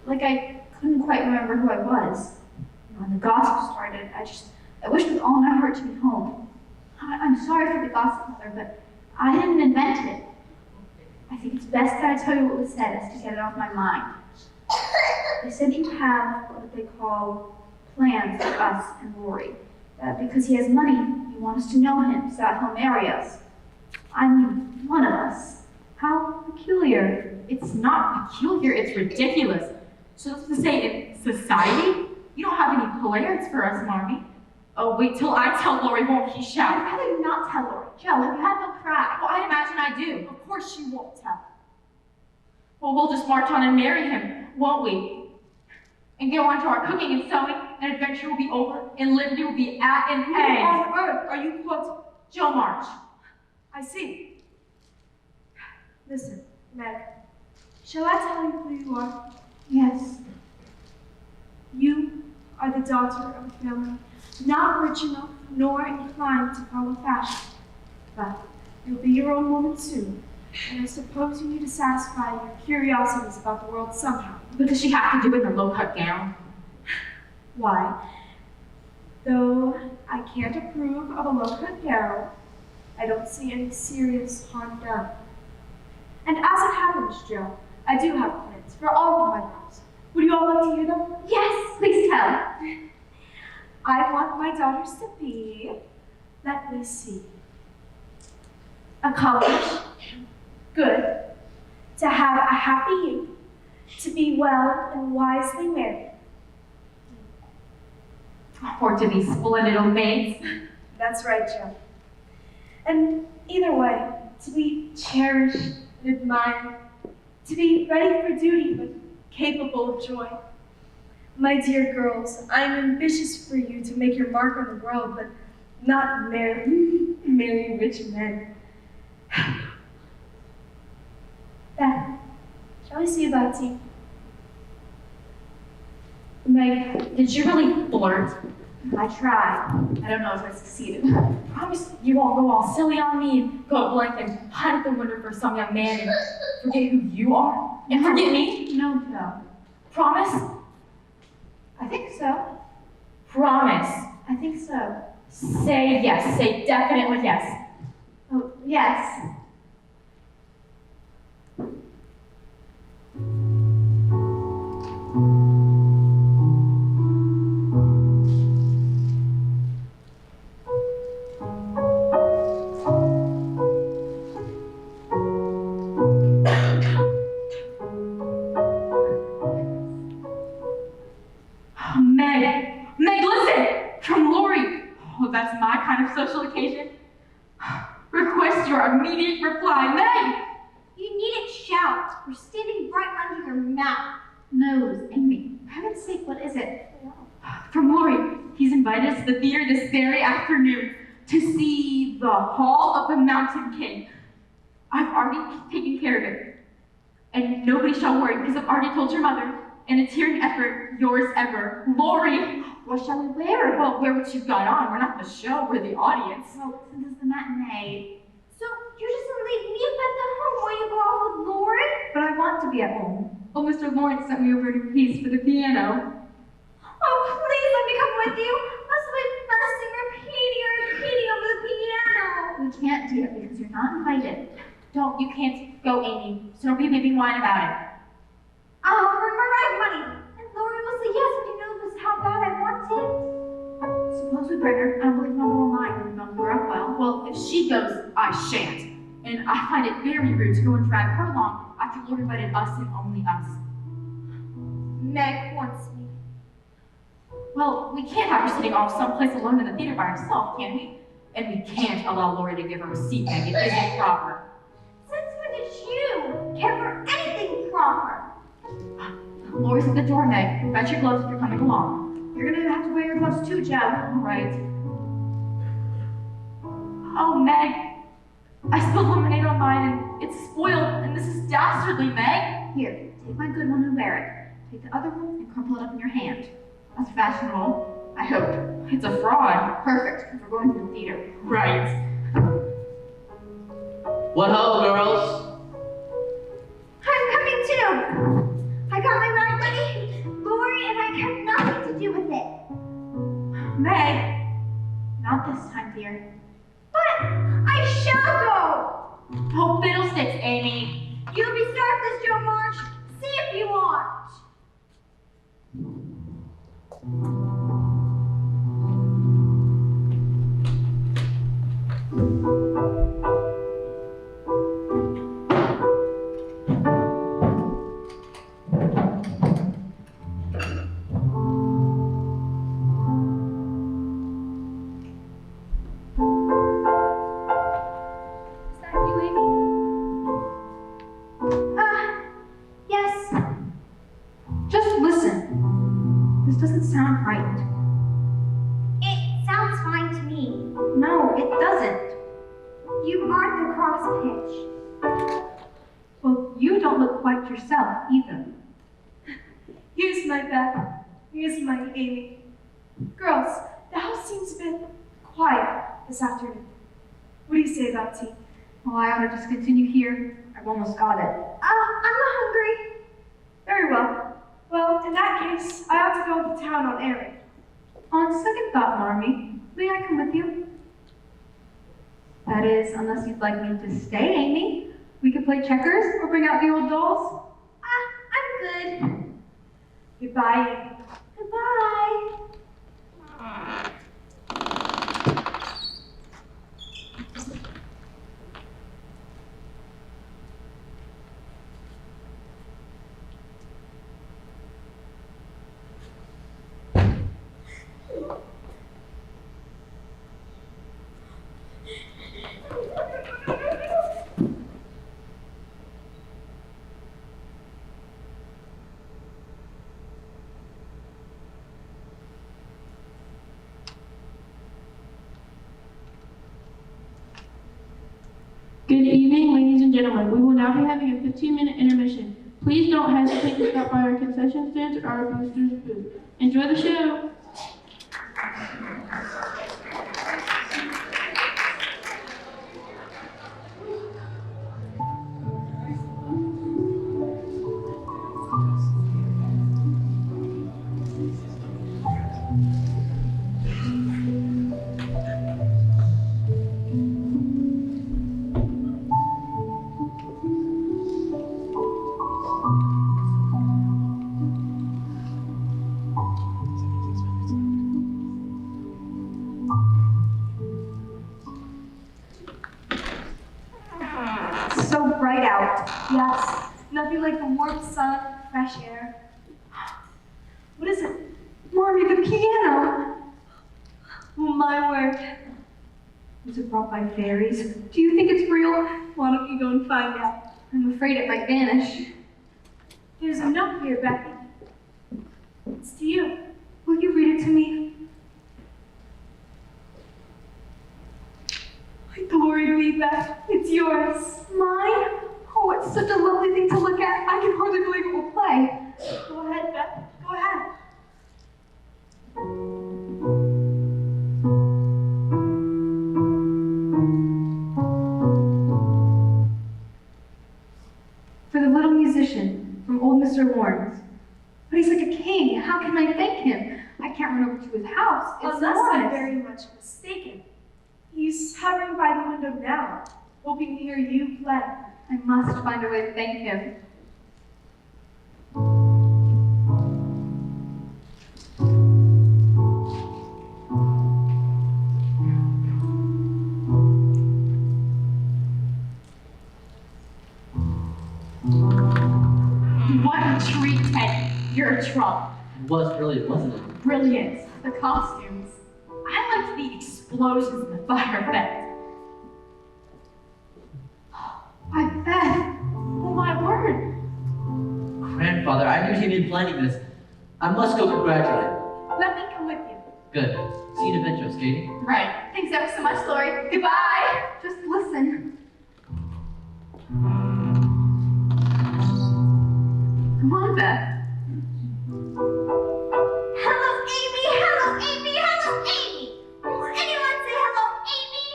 Like I couldn't quite remember who I was. When the gossip started, I wished with all my heart to be home. I'm sorry for the gossip, Mother, but I didn't invent it. I think it's best that I tell you what was said as to get it off my mind. They said you have what they call plans for us and Lori. That because he has money, you want us to know him, so that he'll marry us. I mean, one of us. How peculiar. It's not peculiar, it's ridiculous. So that's to say, in society, you don't have any plans for us, Marnie. Oh, wait till I tell Lori, won't he I'd shout? rather you not tell Lori. Joe, have you had no pride? Well, I imagine I do. Of course she won't tell. Well, we'll just march on and marry him, won't we? And go on to our cooking and sewing, and adventure will be over, and Lindy will be at an Who end. on earth are you quoting? Joe March. I see. Listen, Meg, shall I tell you who you are? Yes. You are the daughter of a family not rich enough nor inclined to follow fashion. But you'll be your own woman soon, and I suppose you need to satisfy your curiosities about the world somehow. What does she have to do with her low-cut gown? Why? Though I can't approve of a low-cut gown, I don't see any serious harm done. And as it happens, Joe, I do have plans for all of my girls. Would you all like to hear them? Yes, please tell. I want my daughters to be, let me see, accomplished, good, to have a happy youth, to be well and wisely married. Or to be splendid old maids? That's right, Joe. And either way, to be cherished and admired, to be ready for duty but capable of joy. My dear girls, I am ambitious for you to make your mark on the world, but not marry rich men. Beth, shall we see about tea? Meg, did you really flirt? I tried. I don't know if I succeeded. Promise you won't go all silly on me and go blank and hide at the window for some young man and forget who you are? And forget me? No, no. Promise? I think so. Promise. I think so. Say yes. Say definitely yes. Oh, yes. Meg, listen! From Lori. Oh, that's my kind of social occasion. Request your immediate reply, Meg! You needn't shout. We're standing right under your mouth. Nose, Amy. For heaven's sake, what is it? From Lori. He's invited us to the theater this very afternoon to see The Hall of the Mountain King. I've already taken care of it. And nobody shall worry because I've already told your mother. And it's here in effort, yours ever, Lori. What shall we wear? Well, wear what you've got on. We're not the show, we're the audience. Well, since it's the matinee. So you're just gonna leave me and Beth at home while you go off with Lori? But I want to be at home. Oh, Mr. Lawrence sent me over to piece for the piano. Oh, please let me come with you. Else we'll be fussing, repeating over the piano. We can't do it because you're not invited. You can't go, Amy. So don't be a baby whine about it. I'll bring my ride money. And Lori will say yes when you know just how bad I want it. Suppose we bring her. I don't believe Mother will mind. Mother grew up well. Well, if she goes, I shan't. and I find it very rude to go and drag her along after Lord invited us and only us. Meg wants me. Well, we can't have her sitting off someplace alone in the theater by herself, can we? And we can't allow Lori to give her a seat, Meg. It isn't proper. Since when did you care for anything proper? Lori's at the door, Meg. Fetch your gloves if you're coming along. You're gonna have to wear your gloves too, Joe. All right. Oh, Meg. I spilled lemonade on mine and it's spoiled, and this is dastardly, Meg. Here, take my good one and wear it. Take the other one and crumple it up in your hand. That's fashionable, I hope. It's a fraud. Perfect, if we're going to the theater. Right. What ho, girls? I'm coming too. I got my ride money. Lori and I have nothing to do with it. Meg. Not this time, dear. But I shall go. Oh, fiddlesticks, Amy. You'll be start this Joe March. See if you want. Is that you, Amy? Yes. Just listen. This doesn't sound right. It sounds fine to me. No, it doesn't. You aren't the cross pitch. Well, you don't look quite yourself either. Here's my bag. Here's my Amy. Girls, the house seems a bit quiet this afternoon. What do you say about tea? Well, I ought to just continue here. I've almost got it. I'm not hungry. Very well. Well, in that case, I ought to go to town on errand. On second thought, Marmee, may I come with you? That is, unless you'd like me to stay, Amy. We could play checkers or bring out the old dolls. I'm good. Goodbye, Amy. Goodbye. Good evening, ladies and gentlemen. We will now be having a 15-minute intermission. Please don't hesitate to stop by our concession stands or our boosters booth. Enjoy the show. It's so bright out. Yes, nothing like the warm sun, fresh air. What is it? Marmee, the piano. Oh, my word. Was it brought by fairies? Do you think it's real? Why don't you go and find out? I'm afraid it might vanish. There's a note here, Becky. It's to you. Will you read it to me? Glory be, Beth. It's yours. Mine? Oh, it's such a lovely thing to look at. I can hardly believe it will play. Go ahead, Beth. Go ahead. For the little musician from old Mr. Lawrence. But he's like a king. How can I thank him? I can't run over to his house. It's Unless I'm enormous. very much mistaken. He's hovering by the window now, hoping to hear you play. I must find a way to thank him. What a treat, Teddy. You're a trump. It was brilliant, wasn't it? Brilliant. The costumes. I liked the explosions and the fire effect. I bet. Oh my word. Grandfather, I knew he'd been planning this. I must go congratulate him. Let me come with you. Good. See you in a bit, Joe Skating. Right. Thanks ever so much, Lori. Goodbye. Just listen. Come on, Beth. Hello, Amy. Hello, Amy. Hello, Amy. Will anyone say hello, Amy?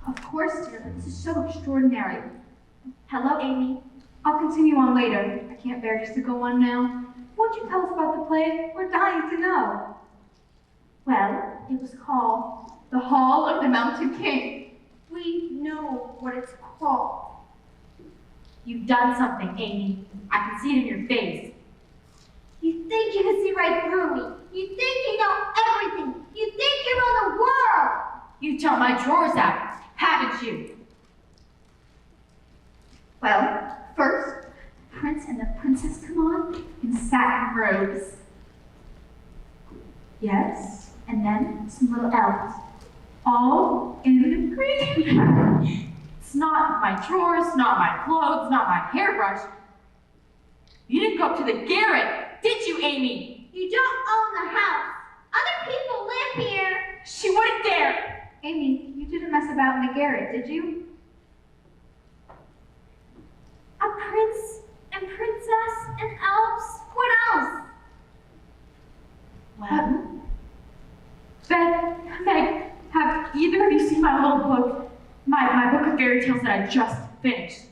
Of course, dear. This is so extraordinary. Hello, Amy. I'll continue on later. I can't bear just to go on now. Won't you tell us about the play? We're dying to know. Well, it was called The Hall of the Mountain King. We know what it's called. You've done something, Amy. I can see it in your face. You think you can see right through me. You think you know everything. You think you know the world. You turned my drawers out, haven't you? Well, first, the prince and the princess come on in satin robes. Yes, and then some little elves, all in green. It's not my drawers, not my clothes, not my hairbrush. You didn't go up to the garret, did you, Amy? You don't own the house. Other people live here. She wouldn't dare. Amy, you didn't mess about in the garret, did you? A prince and princess and elves. What else? Well, Beth, Meg, have either of you seen my little book? My book of fairy tales that I just finished?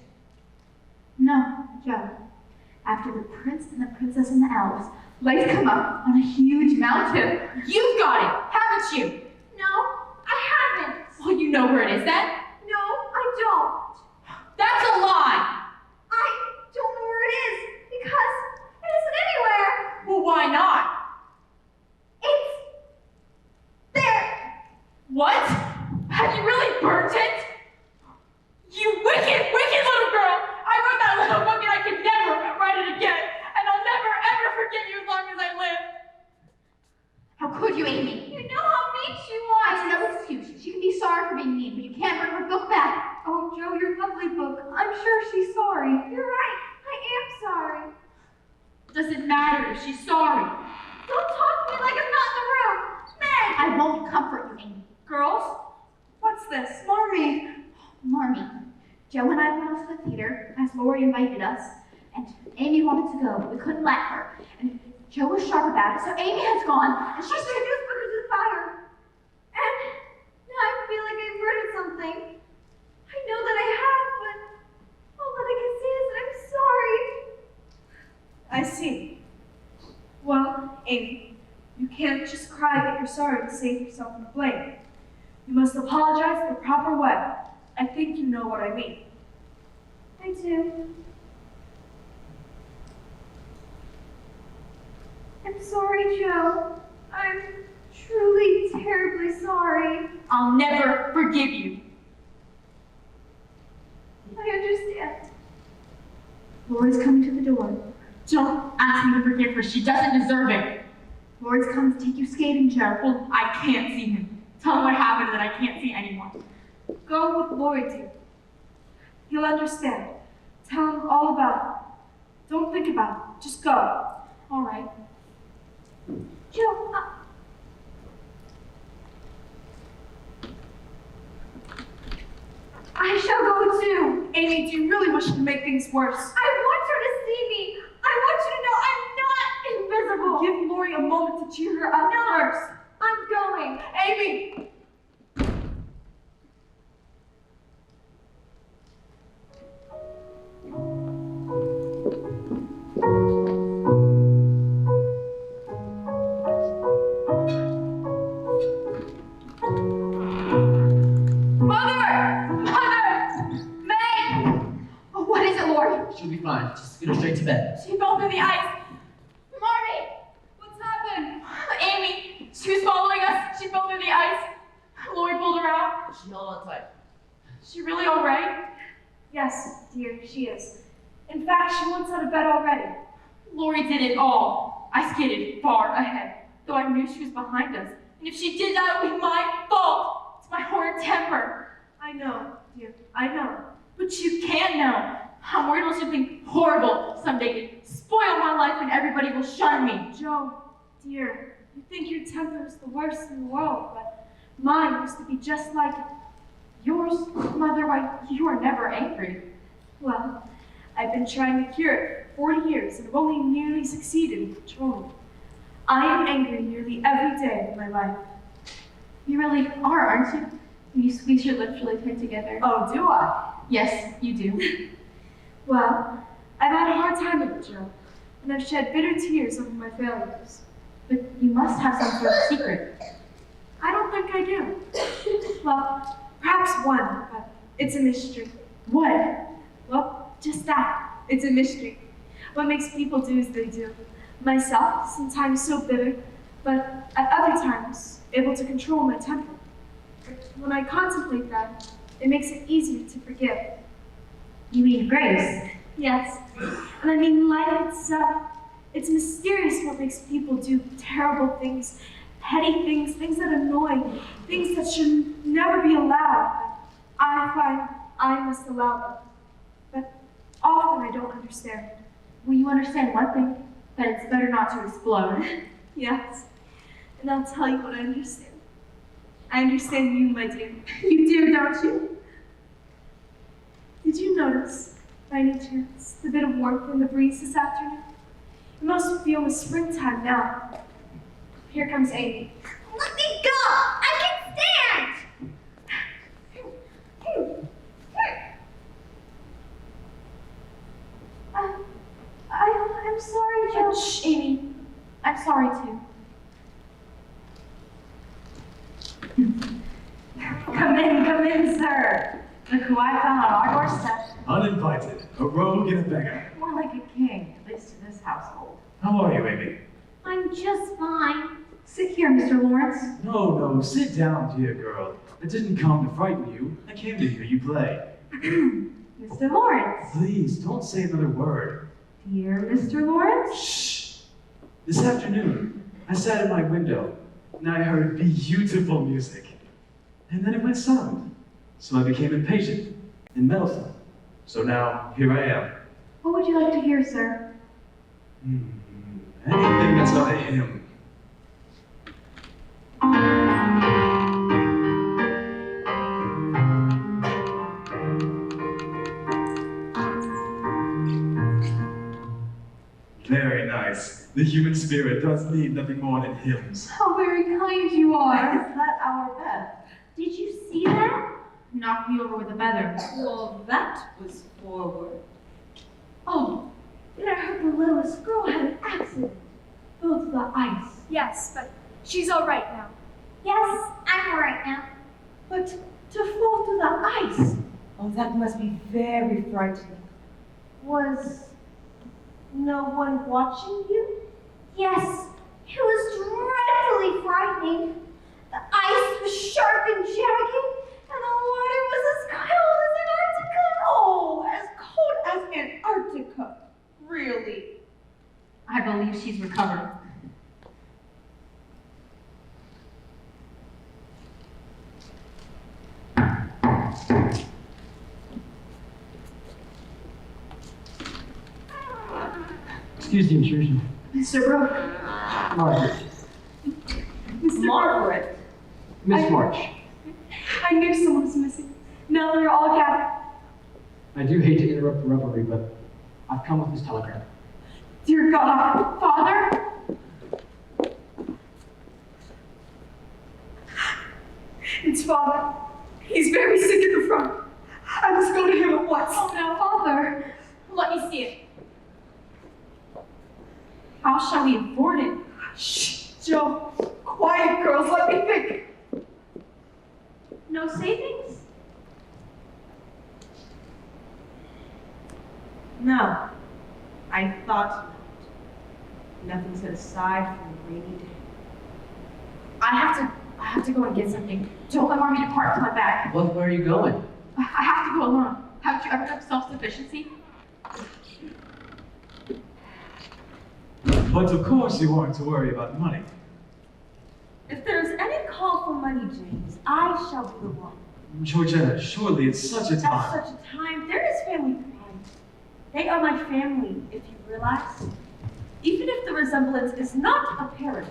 No, Joe. After the prince and the princess and the elves, lights come up on a huge mountain. You've got it, haven't you? No, I haven't. Well, you know where it is then? No, I don't. That's a lie! I don't know where it is because it isn't anywhere. Well, why not? It's there. What? Have you really burnt it? You wicked, wicked little girl! I wrote that little book and I could never write it again. And I'll never, ever forgive you as long as I live. How could you, Amy? You know how mean she was. That's no excuse. She can be sorry for being mean, but you can't bring her book back. Oh, Joe, your lovely book. I'm sure she's sorry. You're right. I am sorry. Doesn't matter if she's sorry. Don't talk to me like I'm not in the room. Meg! I won't comfort you, Amy. Girls, what's this? Marmee. Marmee, Joe and I went off to the theater as Lori invited us, and Amy wanted to go, but we couldn't let her. And Joe was sharp about it, so Amy has gone, and she's I should just put it to the fire. And now I feel like I've murdered something. I know that I have, but all that I can say is that I'm sorry. I see. Well, Amy, you can't just cry that you're sorry to save yourself from the blame. You must apologize the proper way. I think you know what I mean. I do. I'm sorry, Joe. I'm truly terribly sorry. I'll never forgive you. I understand. Lori's coming to the door. Don't ask me to forgive her. She doesn't deserve it. Lori's coming to take you skating, Joe. Well, I can't see him. Tell him what happened and that I can't see anyone. Go with Lori, dear. He'll understand. Tell him all about it. Don't think about it. Just go. All right. Joe, I shall go too. Amy, do you really wish to make things worse? I want her to see me. I want you to know I'm not invisible. Give Lori a moment to cheer her up first. I'm going. Amy! She'll be fine. Just get her straight to bed. She fell through the ice. Marty, What's happened? Amy, she was following us. She fell through the ice. Lori pulled her out. She held on tight. She really all right? Yes, dear, she is. In fact, she wants out of bed already. Lori did it all. I skated far ahead, though I knew she was behind us. And if she did that, it was my fault. It's my horrid temper. I know, dear, I know. But you can't know. I'm worried about something horrible someday to spoil my life and everybody will shun me. Joe, dear, you think your temper is the worst in the world, but mine used to be just like it. Yours, Mother, why, you are never angry. Well, I've been trying to cure it for 40 years and have only nearly succeeded in controlling it. I am angry nearly every day of my life. You really are, aren't you? You squeeze your lips really tight together. Oh, do I? Yes, you do. Well, I've had a hard time with it, Joe, and I've shed bitter tears over my failures. But you must have some sort of secret. I don't think I do. Well, perhaps one, but it's a mystery. What? Well, just that. It's a mystery. What makes people do as they do. Myself, sometimes so bitter, but at other times, able to control my temper. But when I contemplate that, it makes it easier to forgive. You mean grace? Yes, and I mean life itself. It's mysterious what makes people do terrible things, petty things, things that annoy, things that should never be allowed. I find I must allow them. But often I don't understand. Will you understand one thing? That it's better not to explode. Yes, and I'll tell you what I understand. I understand you, my dear. You do, don't you? Did you notice, by any chance, the bit of warmth in the breeze this afternoon? It must feel the springtime now. Here comes Amy. Let me go! I can stand! I'm sorry, Joe. Shh, Amy. I'm sorry too. Come in, sir. Look who I found on our doorstep. Uninvited, a rogue and a beggar. More like a king, at least in this household. How are you, Amy? I'm just fine. Sit here, Mr. Lawrence. No, sit down, dear girl. I didn't come to frighten you. I came to hear you play. Mr. Lawrence. Please, don't say another word. Dear Mr. Lawrence. Shh! This afternoon, I sat at my window, and I heard beautiful music. And then it went silent. So I became impatient and meddlesome. So now, here I am. What would you like to hear, sir? Anything that's not a hymn. Very nice. The human spirit does need nothing more than hymns. How very kind you are. Is that our Beth? Did you see that? Knocked me over with a feather. Well, that was forward. Oh, and I heard the littlest girl had an accident. Fell to the ice. Yes, but she's all right now. Yes, I'm alright now. But to fall to the ice, oh, that must be very frightening. Was no one watching you? Yes, it was dreadfully frightening. The ice was sharp and jagged, and the water was as cold as Antarctica. Oh, as cold as Antarctica. Really? I believe she's recovered. Excuse the intrusion. Mr. Brooke. Margaret. Margaret. Miss March. I knew someone was missing. Now they're all gathered. I do hate to interrupt the revelry, but I've come with this telegram. Dear God. Father? It's Father. He's very sick at the front. I must go to him at once. Oh no, Father. Let me see it. How shall we afford it? Shh, Joe. Quiet, girls. Let me think. No savings? No, I thought not. Nothing set aside for a rainy day. I have to go and get something. Don't let Mommy depart till I'm back. Well, where are you going? I have to go alone. Haven't you ever done self-sufficiency? But of course you aren't to worry about money. If there's any call for money, James, I shall be the one. Georgetta, surely it's such a At time. such a time, there is family pride. They are my family, if you realize. Even if the resemblance is not apparent.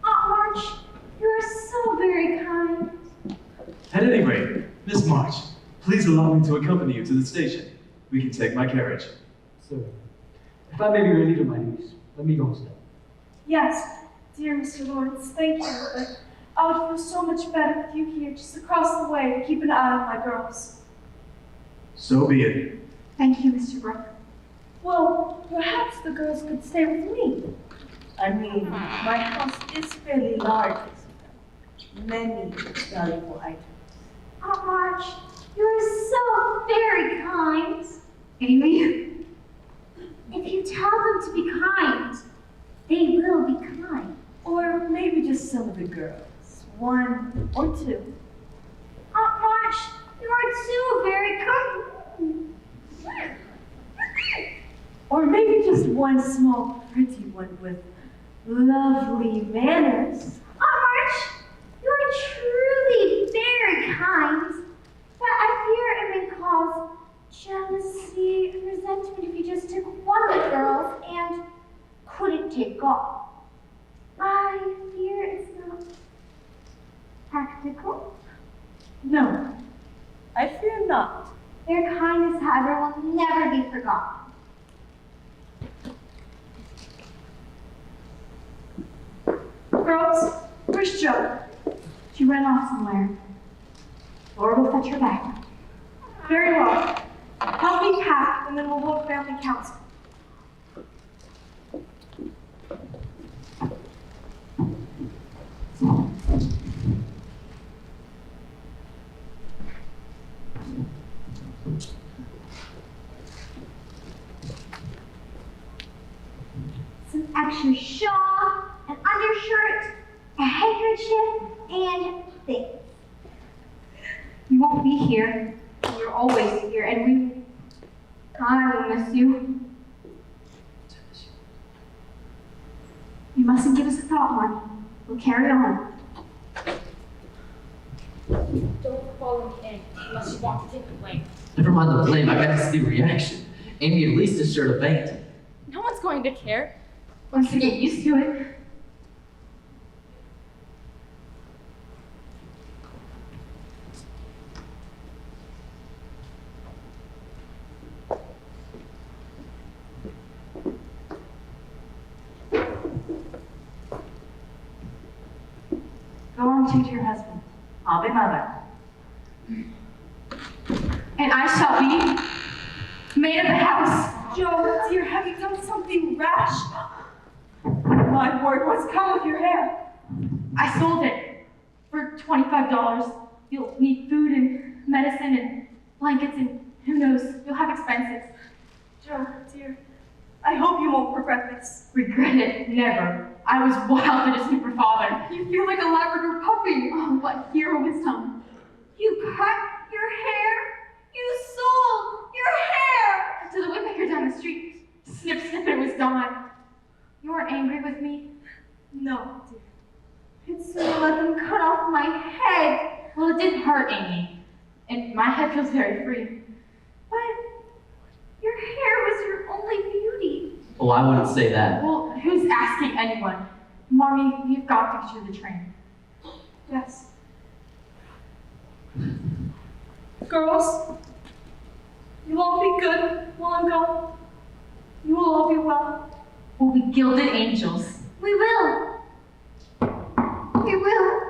Aunt March, you are so very kind. At any rate, Miss March, please allow me to accompany you to the station. We can take my carriage. Sir, if I may be relieved of my duties, let me go instead. Yes, dear Mr. Lawrence, thank you, but I would feel so much better with you here just across the way to keep an eye on my girls. So be it. Thank you, Mr. Brooke. Well, perhaps the girls could stay with me. I mean, my house is fairly large, many valuable items. Aunt March, you are so very kind. Amy? If you tell them to be kind, they will be kind. Or maybe just some of the girls, one or two. Aunt March, you are too very kind. Or maybe just one small pretty one with lovely manners. Aunt March, you are truly very kind. But I fear it may cause jealousy and resentment if you just took one of the girls and couldn't take all. I fear it's not practical. No, I fear not. Their kindness, however, will never be forgotten. Girls, where's Jo? She ran off somewhere. Laura will fetch her back. Very well. Help me pack, and then we'll hold family council. Some extra shawl, an undershirt, a handkerchief, and things. You won't be here. You're always here, and I will miss you. You mustn't give us a thought, Marty. We'll carry on. Don't follow me in unless you want to take the blame. Never mind the blame, I got to see the reaction. Amy at least is sure to faint. No one's going to care. Once you get used to it. Go on to your husband. I'll be mother. And I shall be maid of the house. Jo, dear, have you done something rash? My word, what's come with your hair? I sold it for $25. You'll need food and medicine and blankets and who knows, you'll have expenses. Jo, dear, I hope you won't regret this. Regret it? Never. I was wild to dismiss her father. You feel like a Labrador puppy. Oh, what hero wisdom. You cut your hair? You sold your hair! To the woodpecker down the street. Snip, snip, it was gone. You aren't angry with me? No, dear. And so you let them cut off my head. Well, it didn't hurt, Amy. And my head feels very free. But your hair was your only beauty. Oh, I wouldn't say that. Well, who's asking anyone? Mommy, you've got to get to the train. Yes. Girls, you'll all be good while I'm gone. You will all be well. We'll be gilded angels. We will. We will.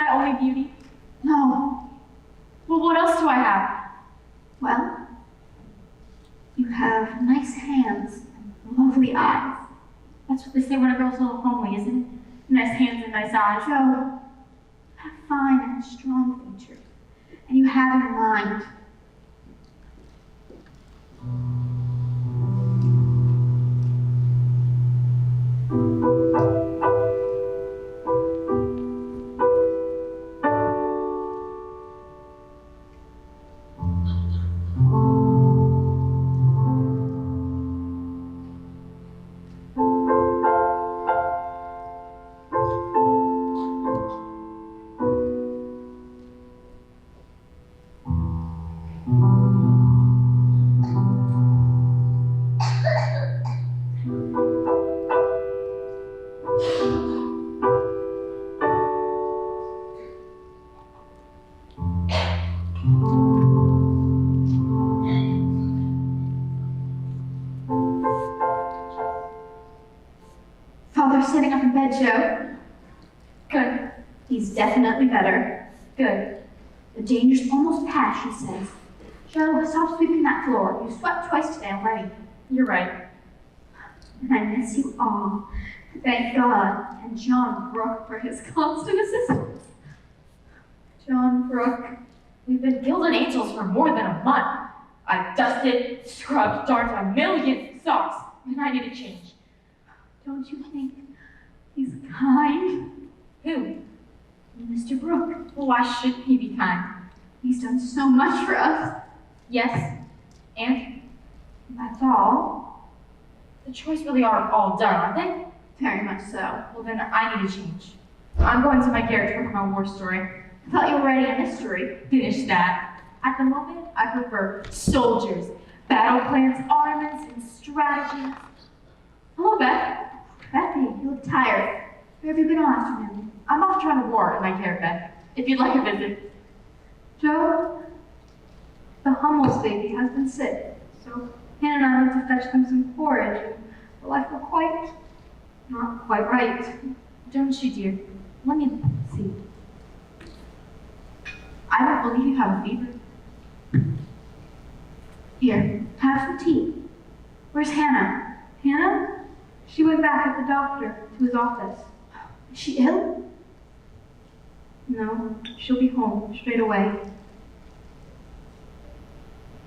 my only beauty? No. Well, what else do I have? Well, you have nice hands and lovely eyes. That's what they say when a girl's a little homely, isn't it? Nice hands and nice eyes. Joe, you have fine and strong features, and you have your mind. Father's sitting up in bed, Joe. Good, He's definitely better. good. The danger's almost past, she says. Joe, stop sweeping that floor. You swept twice today already. You're right. And I miss you all. Thank God. And John Brooke for his constant assistance. John Brooke. We've been gilded angels for more than a month. I've dusted, scrubbed, darned a million socks, and I need a change. Don't you think he's kind? Who? Mr. Brooke. Well, why shouldn't he be kind? He's done so much for us. Yes, and That's all. the chores really are all done, aren't they? Very much so. Well, then I need a change. I'm going to my garage to work on my war story. I thought you were writing a mystery. Finish that. At the moment, I prefer soldiers, battle plans, armaments, and strategies. Hello, Beth. Bethy, you look tired. Where have you been all afternoon? I'm off to run a war in my caravan, if you'd like a visit. Joe, the Hummels baby has been sick, so Hannah and I went to fetch them some porridge, and the life were not quite right. Don't you, dear? Let me see. I don't believe you have a fever. Here, have some tea. Where's Hannah? Hannah? She went back with the doctor to his office. Is she ill? No, she'll be home straight away.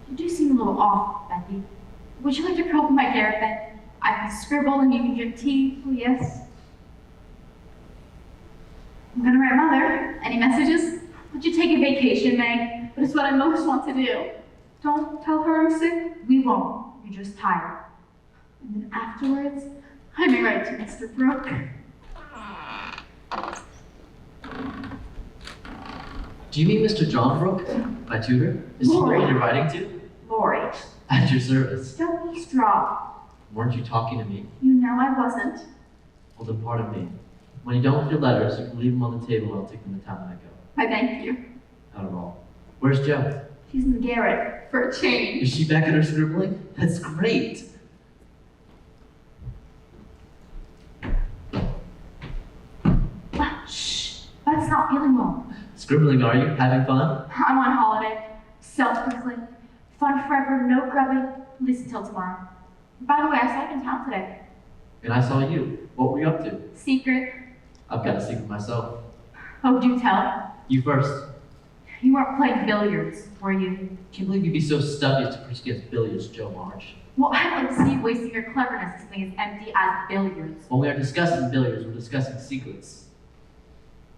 You do seem a little off, Bethy. Would you like to curl up in my garret bed? I can scribble and you can drink tea. Oh, yes. I'm gonna write Mother. Any messages? Would you take a vacation, Meg? But it's what I most want to do. Don't tell her I'm sick. We won't. You're just tired. And then afterwards, I may write to Mr. Brooke. Do you mean Mr. John Brooke, my tutor? Is he the Lori. one you're writing to? Lori, At your service. don't eavesdrop. Weren't you talking to me? You know I wasn't. Well, then pardon me. When you're done with your letters, you can leave them on the table and I'll take them to town when I go. I thank you. Not at all. Where's Joe? She's in the garret for a change. Is she back at her scribbling? That's great. Shh. Beth's not feeling well. Scribbling, are you? Having fun? I'm on holiday. Self-quickly. Fun forever, no grubbing. At least until tomorrow. By the way, I saw you in town today. And I saw you. What were you up to? Secret. I've got a secret myself. Oh, do tell. You first. You weren't playing billiards, were you? Can't believe you'd be so stubby as to preach against billiards, Joe March. Well, I don't see you wasting your cleverness on something as empty as billiards. When we are discussing billiards, we're discussing secrets.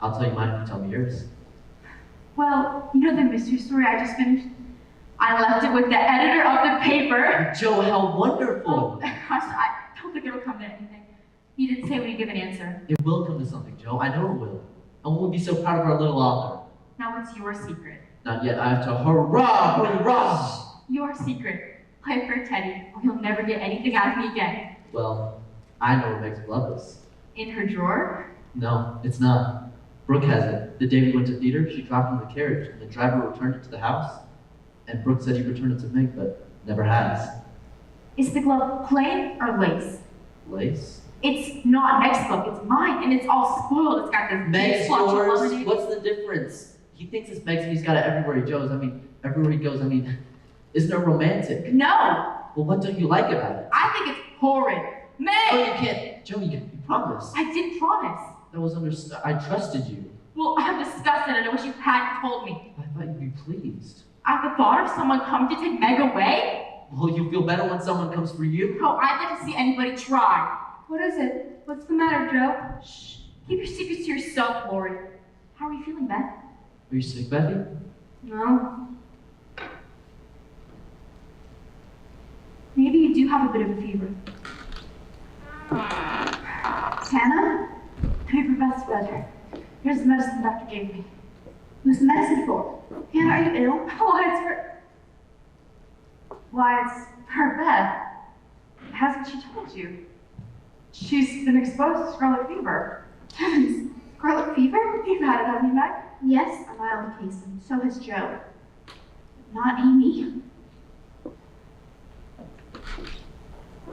I'll tell you mine if you tell me yours. Well, you know the mystery story I just finished? I left it with the editor of the paper. Joe, how wonderful! I don't think it'll come to anything. He didn't say when he'd give an answer. It will come to something, Joe. I know it will. And we'll be so proud of our little author. Now what's your secret? Not yet. I have to hurrah, hurrah! Your secret. Play it for Teddy, or he'll never get anything out of me again. Well, I know what makes love us. In her drawer? No, it's not. Brooke has it. The day we went to theater, she dropped it in the carriage, and the driver returned it to the house. And Brooke said he returned it to Meg, but never has. Is the glove plain or lace? Lace? It's not Meg's book, it's mine, and it's all spoiled. It's got this big Meg's splotch of yours. lemonade. What's the difference? He thinks it's Meg's and he's got it everywhere he goes. Everywhere he goes, isn't it romantic? No, Well, what don't you like about it? I think it's horrid. Meg! Oh, you can't. Joe, you promised. I did promise. That was I trusted you. Well, I'm disgusted and I wish you hadn't told me. I thought you'd be pleased. At the thought of someone coming to take Meg away? Well, you feel better when someone comes for you? Oh, I'd like to see anybody try. What is it? What's the matter, Joe? Shh. Keep your secrets to yourself, Lori. How are you feeling, Beth? Are you sick, Betty? No. Maybe you do have a bit of a fever. Hannah? Have your best better. Here's the medicine the doctor gave me. Who's the medicine for? Hannah, are you ill? Why, it's her. Why, it's her, Beth. Hasn't she told you? She's been exposed to scarlet fever. Heavens, scarlet fever? You've had it, haven't you, Meg? Yes, a mild case, and so has Joe. Not Amy.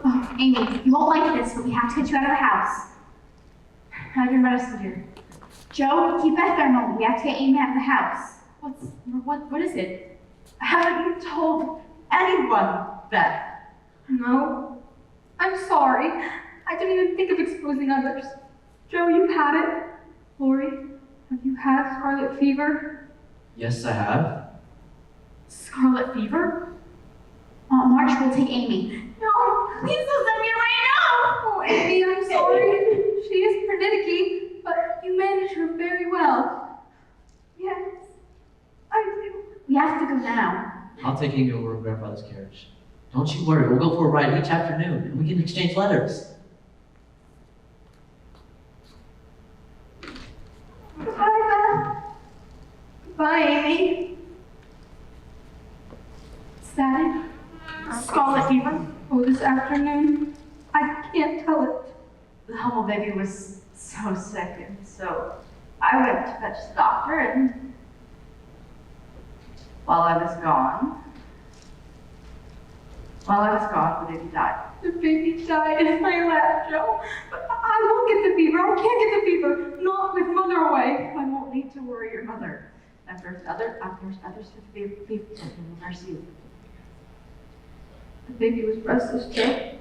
Oh, Amy, you won't like this, but we have to get you out of the house. Have your medicine here. Joe, keep Beth there a moment. We have to get Amy out of the house. What is it? Haven't you told anyone, Beth? No. I'm sorry. I didn't even think of exposing others. Joe, you've had it. Lori, have you had scarlet fever? Yes, I have. Scarlet fever? Aunt March will take Amy. No, please don't send me right now! Oh, Amy, I'm sorry. She is pernickety, but you manage her very well. Yes, I do. We have to go now. I'll take Amy over in Grandfather's carriage. Don't you worry, we'll go for a ride each afternoon, and we can exchange letters. Bye, Beth. Bye, Amy. Is that it? Scarlet fever? Oh, this afternoon? I can't tell it. The humble baby was so sick, and so I went to fetch the doctor, and while I was gone, the baby died. The baby died in my lap, Joe. But I won't get the fever. I can't get the fever. Not with Mother away. I won't need to worry your mother. If there's others with fever, nurse you. The baby was restless, Joe.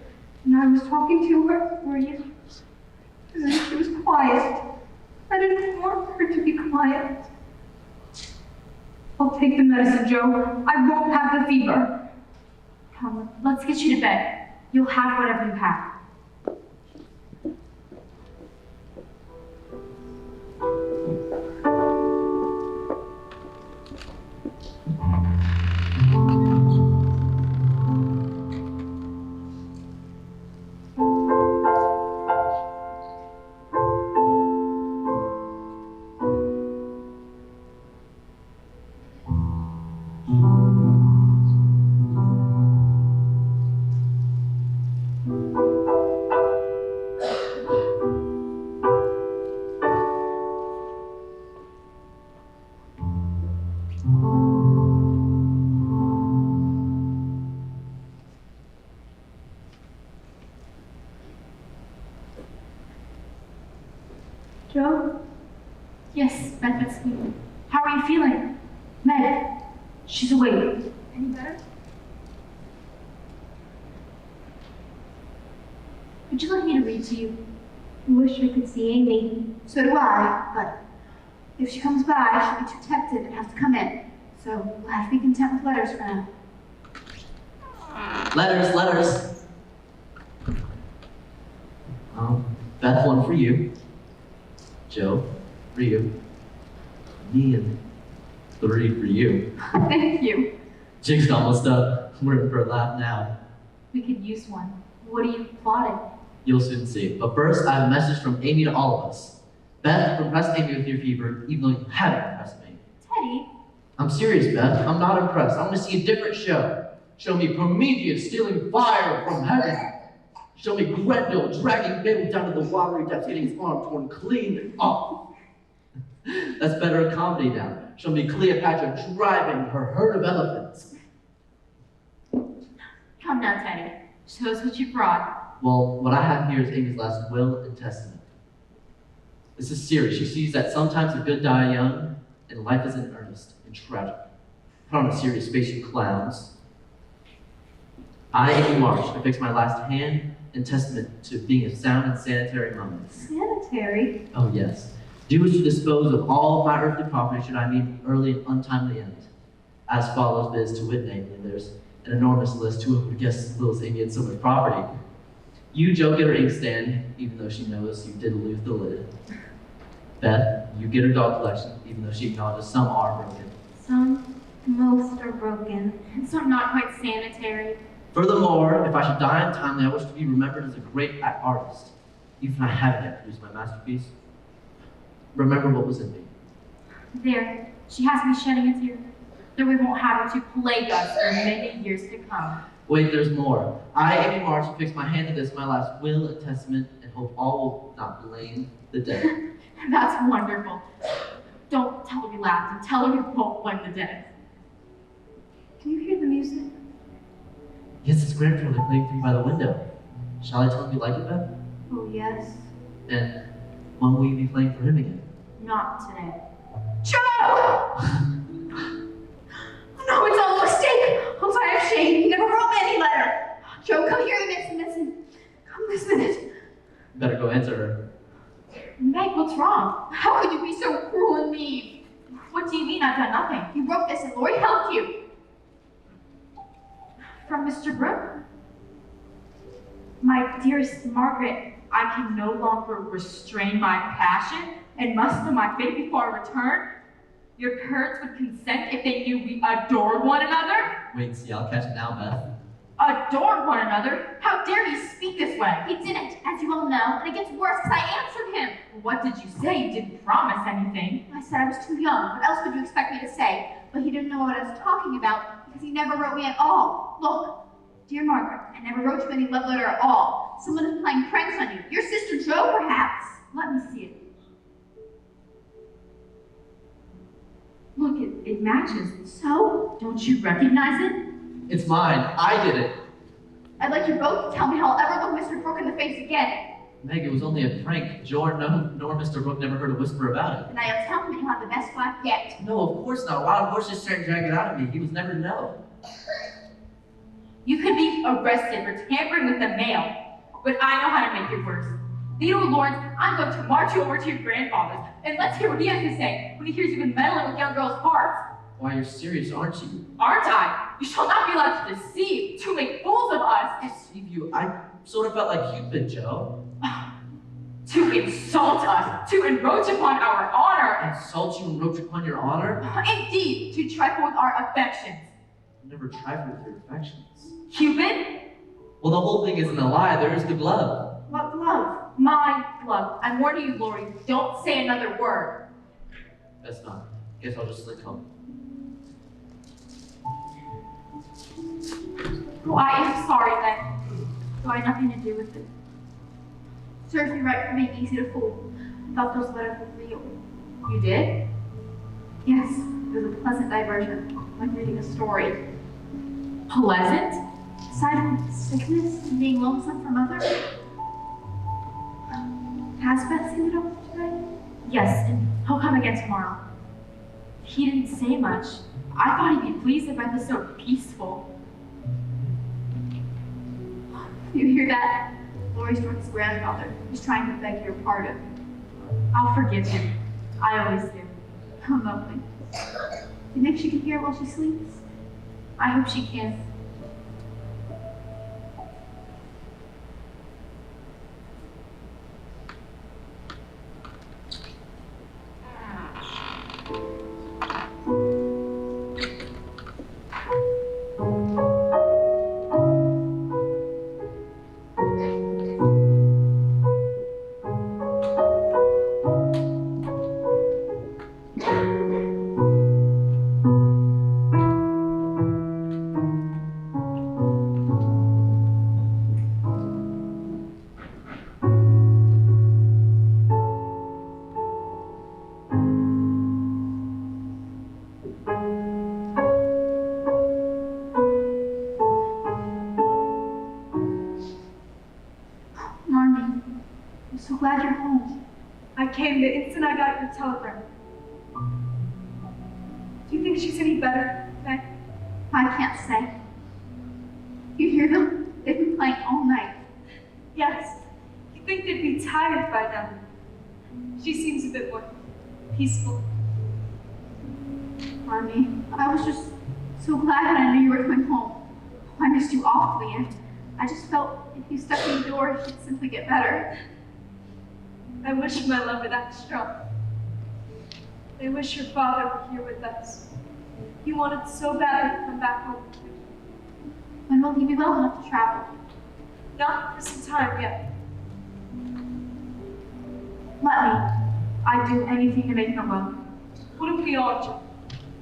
And I was talking to her. Were you? And then she was quiet. I didn't want her to be quiet. I'll take the medicine, Joe. I won't have the fever. Come, let's get you to bed. You'll have whatever you have. Joe? Yes, Beth, sleeping. How are you feeling? Meg, she's awake. Any better? Would you like me to read to you? I wish I could see Amy. So do I, but if she comes by, she'll be too tempted and have to come in. So we'll have to be content with letters for now. Letters. Beth, one for you. Joe, for you. Me, and 3 for you. Thank you. Jig's almost up. We're in for a laugh now. We could use one. What are you plotting? You'll soon see. But first, I have a message from Amy to all of us. Beth, you've impressed Amy with your fever, even though you haven't impressed me. Teddy? I'm serious, Beth. I'm not impressed. I want to see a different show. Show me Prometheus stealing fire from heaven. Show me Grendel dragging Mabel down to the watery depths, getting his arm torn clean off. That's better a comedy now. Show me Cleopatra driving her herd of elephants. Come now, Teddy. Show us what you brought. Well, what I have here is Amy's last will and testament. This is serious. She sees that sometimes the good die young, and life is in earnest and tragic. Put on a serious face, you clowns. I, Amy Marsh, affix my last hand and testament to being a sound and sanitary moment. Sanitary? Oh, yes. Do wish to dispose of all of my earthly property should I meet an early and untimely end. As follows, viz. to wit, namely, there's an enormous list. Who would guess little Amy had so much property? You, Joe, get her inkstand, even though she knows you did lose the lid. Beth, you get her doll collection, even though she acknowledges some are broken. Some, most are broken. And some not quite sanitary. Furthermore, if I should die untimely, I wish to be remembered as a great artist. Even if I haven't yet produced my masterpiece, remember what was in me. There, she has me shedding a tear, that we won't have her to plague us for many years to come. Wait, there's more. I, Amy Marsh, affix my hand to this, my last will and testament, and hope all will not blame the dead. That's wonderful. Don't tell her we laughed, and tell her we won't blame the dead. Do you hear the music? Yes, it's grandfather playing for you by the window. Shall I tell him you like it, Beth? Oh, yes. And when will you be playing for him again? Not today. Joe! No, it's all a mistake. Oh, I have shame. He never wrote me any letter. Joe, come here this minute. Come this minute. Better go answer her. Meg, what's wrong? How could you be so cruel and mean? What do you mean I've done nothing? You wrote this and Lori helped you. From Mr. Brooke? My dearest Margaret, I can no longer restrain my passion and must know my fate before I return. Your parents would consent if they knew we adored one another? Wait, see, I'll catch it now, Beth. Adored one another? How dare you speak this way? He didn't, as you all know, and it gets worse because I answered him. What did you say? You didn't promise anything. I said I was too young. What else would you expect me to say? But he didn't know what I was talking about because he never wrote me at all. Look, dear Margaret, I never wrote you any love letter at all. Someone is playing pranks on you. Your sister Jo, perhaps. Let me see it. Look, it matches. So? Don't you recognize it? It's mine. I did it. I'd like you both to tell me how I'll ever look Mr. Brooke in the face again. Meg, it was only a prank. Joe nor Mr. Brooke never heard a whisper about it. And I'll tell him you'll have the best wife yet. No, of course not. Wild horse just trying to drag it out of me. He was never to know. You could be arrested for tampering with the mail, but I know how to make it worse. Theodore Lawrence, I'm going to march you over to your grandfather's, and let's hear what he has to say when he hears you've been meddling with young girls' hearts. Why, you're serious, aren't you? Aren't I? You shall not be allowed to deceive, to make fools of us. Deceive you? I sort of felt like Cupid, Joe. To insult us, to encroach upon our honor. Insult you and roach upon your honor? Indeed, to trifle with our affections. I never trifled with your affections. Cupid? Well, the whole thing isn't a lie. There's the glove. What glove? My glove. I'm warning you, Lori, don't say another word. That's not. Guess I'll just slink home. Oh, I am sorry then. So I had nothing to do with it. Serves me right for being easy to fool. I thought those letters were real. You did? Yes, it was a pleasant diversion, like reading a story. Pleasant? Aside from sickness and being lonesome for Mother, has Beth seen the doctor today? Yes, and he'll come again tomorrow. He didn't say much. I thought he'd be pleased that Beth is so peaceful. You hear that? Lori Stork's grandfather. He's trying to beg your pardon. I'll forgive him. I always do. How lovely. You think she can hear while she sleeps? I hope she can. came the instant I got your telegram. Do you think she's any better, Meg? I can't say. You hear them? They've been playing all night. Yes. You'd think they'd be tired by now. She seems a bit more peaceful. Army, I was just so glad that I knew you were coming home. I missed you awfully, and I just felt if you stepped in the door, she'd simply get better. I wish my love were that strong. I wish your father were here with us. He wanted so badly to come back home. When will he be well enough to travel? Not for some time yet. Let me. I'd do anything to make her well. Wouldn't we all, Joe?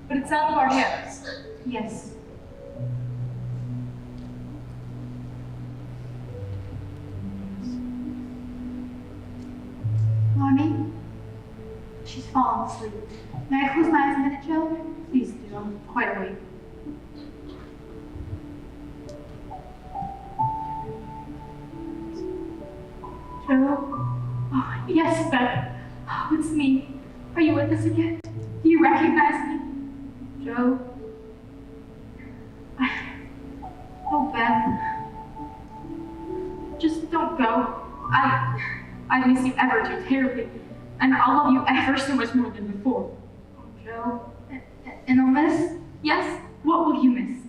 But it's out of our hands. Yes. Army? She's fallen asleep. May I close my eyes a minute, Joe? Please do. I'm quite awake. Joe? Oh, yes, Beth. Oh, it's me. Are you with us again? Do you recognize me? Joe? Oh, Beth. Just don't go. I miss you ever too terribly. And I'll love you ever so much more than before. Oh, Joe. And I'll miss? Yes? What will you miss?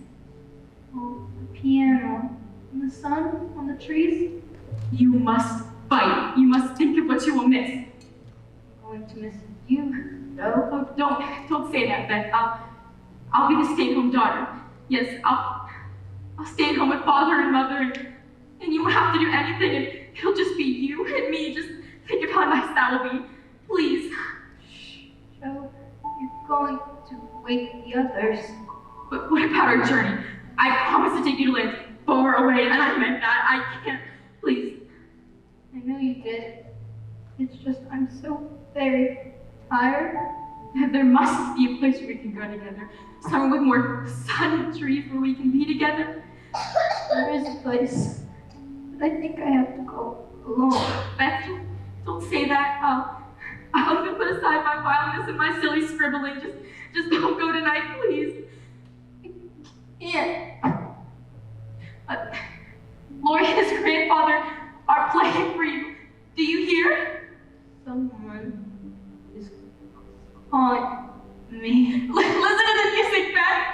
Oh, the piano. And the sun on the trees. You must fight. You must think of what you will miss. I'm going to miss you. No? Oh, don't say that, Beth. I'll be the stay-at-home daughter. Yes, I'll stay at home with father and mother, and you won't have to do anything, and it'll just be you and me. Just think of how nice that will be. Please. Shh, Joe, you're going to wake the others. But what about our journey? I promised to take you to lands far away, and I meant that. I can't. Please. I know you did. It's just I'm so very tired. There must be a place where we can go together. Somewhere with more sun and trees where we can be together. There is a place, but I think I have to go alone. Beth, don't say that. I'll even put aside my wildness and my silly scribbling. Just don't go tonight, please. Yeah. Lori and his grandfather are playing for you. Do you hear? Someone is calling me. Listen to the music, Beth.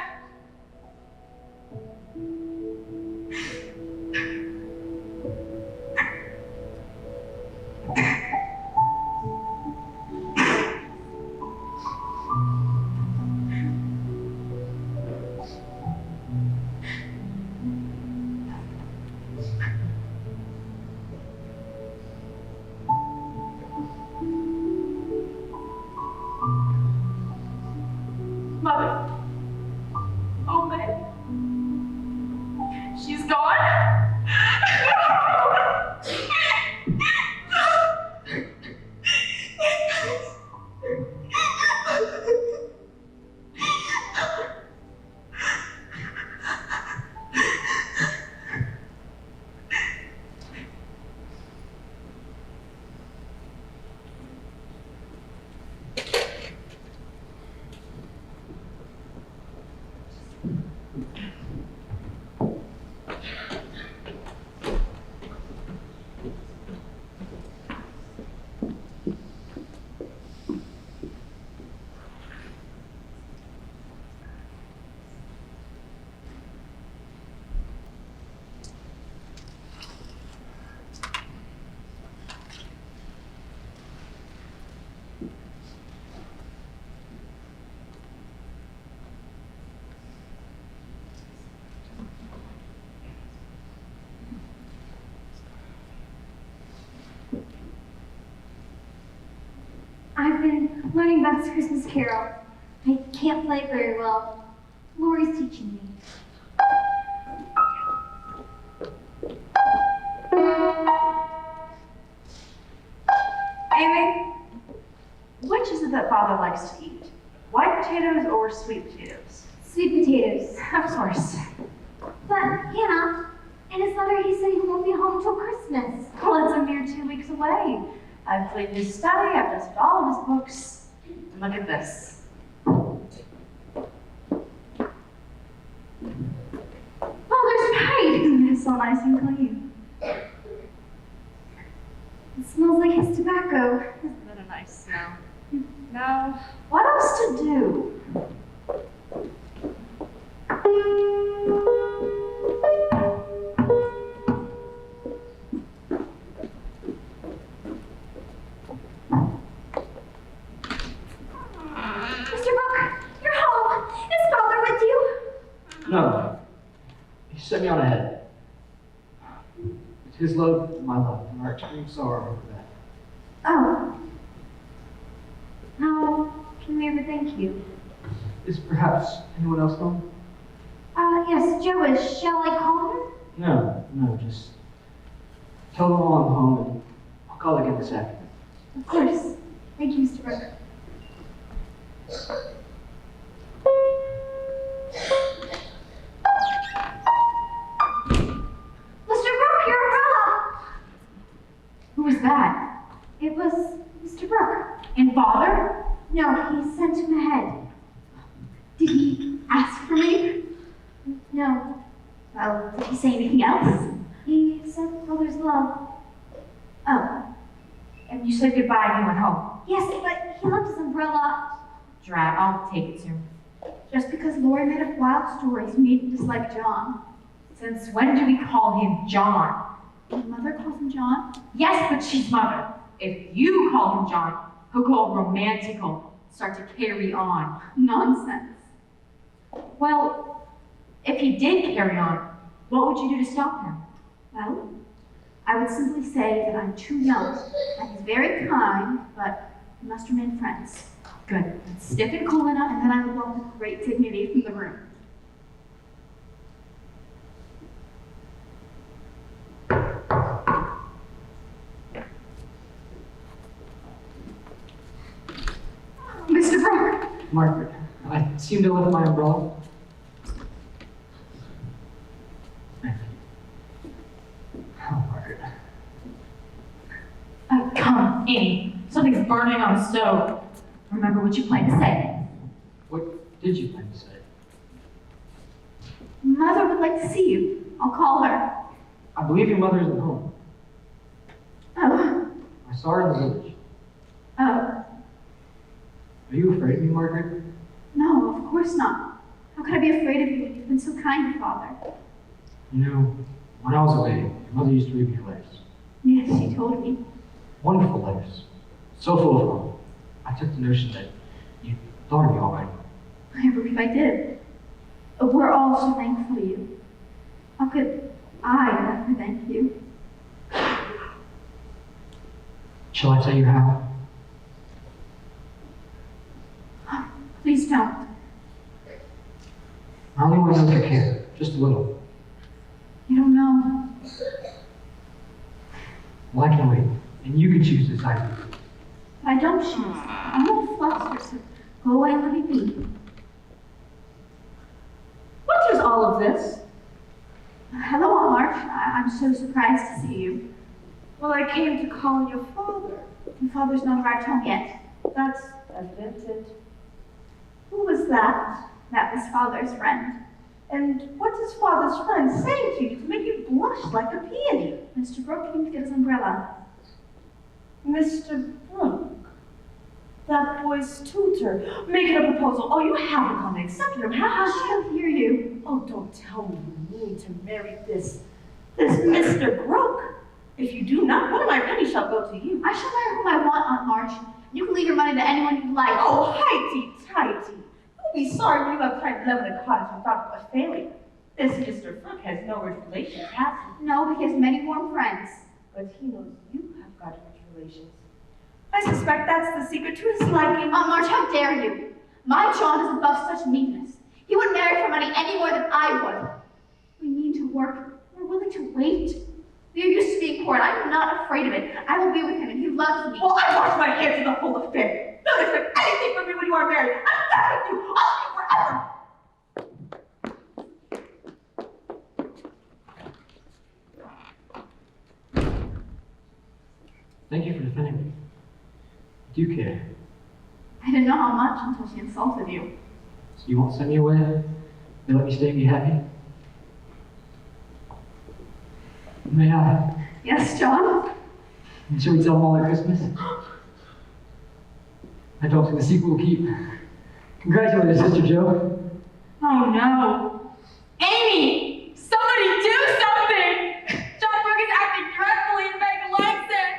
Mother. Oh, man. She's gone? I've been learning Beth's Christmas Carol. I can't play it very well. Lori's teaching me. Amy, which is it that Father likes to eat? White potatoes or sweet potatoes? Sweet potatoes. Of course. But, Hannah, in his letter he said he won't be home till Christmas. Well, it's a mere 2 weeks away. I've cleaned his study, I've dusted all of his books. And look at this. Father's pipe! It's so nice and clean. It smells like his tobacco. Isn't that a nice smell? Now, what else to do? Mr. Brooke, you're home. Is Father with you? No. He sent me on ahead. It's his love and my love, and our extreme sorrow over that. Oh. How can we ever thank you? Is perhaps anyone else home? Yes, Joe is. Shall I call her? No, just tell them all I'm home, and I'll call again this afternoon. Of course. Thank you, Mr. Brooke. Mr. Brooke, your umbrella! Who was that? It was Mr. Brooke. And father? No, he sent him ahead. Did he ask for me? No. Well, did he say anything else? He said Father's love. Oh. And you said goodbye and you went home. Yes, but he left his umbrella. Drat, I'll take it soon. Just because Lori made up wild stories made him dislike John. Since when do we call him John? My mother calls him John. Yes, but she's mother. If you call him John, he'll go romantical, start to carry on. Nonsense. Well, if he did carry on, what would you do to stop him? Well, I would simply say that I'm too young, and he's very kind, but we must remain friends. Good. And stiff and cool enough. And then I would walk with great dignity from the room. Mr. Brooke! Margaret, I seem to have left my umbrella. Thank you. Oh, Margaret. Oh, come, Annie. Something's burning on the stove. Remember what you planned to say. What did you plan to say? Mother would like to see you. I'll call her. I believe your mother isn't home. Oh. I saw her in the village. Oh. Are you afraid of me, Margaret? No, of course not. How could I be afraid of you when you've been so kind to Father? You know, when I was away, your mother used to read me her letters. Yes, she told me. Wonderful letters. So full of hope. I took the notion that you thought of me already. I believe I did. We're all so thankful to you. How could I ever thank you? Shall I tell you how? Please don't. I only want to know if you care, just a little. You don't know. Well, I can wait, and you can choose to decide. I don't choose. I'm a fluster, so go away and let me be. What is all of this? Hello, Aunt March. I'm so surprised to see you. Well, I came to call on your father. Your father's not arrived home yet. That's evident. Who was that? That was Father's friend. And what does father's friend say to you to make you blush like a peony? Mr. Brooke came to get his umbrella. Mr. Brooke, that boy's tutor, making a proposal. Oh, you haven't come and accepted him, have you? She'll hear you. Oh, don't tell me you mean to marry this Mr. Brooke. If you do not, one of my pennies shall go to you. I shall marry whom I want, Aunt March. You can leave your money to anyone you like. Oh, highty-tighty. You'll be sorry when you have tried to live in a cottage without a failure. This Mr. Brooke has no rich relations, has he? No, he has many warm friends. But he knows you have got rich relations. I suspect that's the secret to his liking. Aunt March, how dare you? My John is above such meanness. He wouldn't marry for money any more than I would. We mean to work. We're willing to wait. We are used to being poor, and I'm not afraid of it. I will be with him, and he loves me. Well, I wash my hands of the whole affair. Don't expect anything from me when you are married. I'm done with you. I'll be forever. Thank you for defending me. Do you care? I didn't know how much until she insulted you. So you won't send me away? You let me stay and be happy? May I? Yes, John? And shall we tell them all at Christmas? I don't think the secret will keep. Congratulations, Sister Joe. Oh no. Amy! Somebody do something! John Brooke is acting dreadfully and Meg likes it!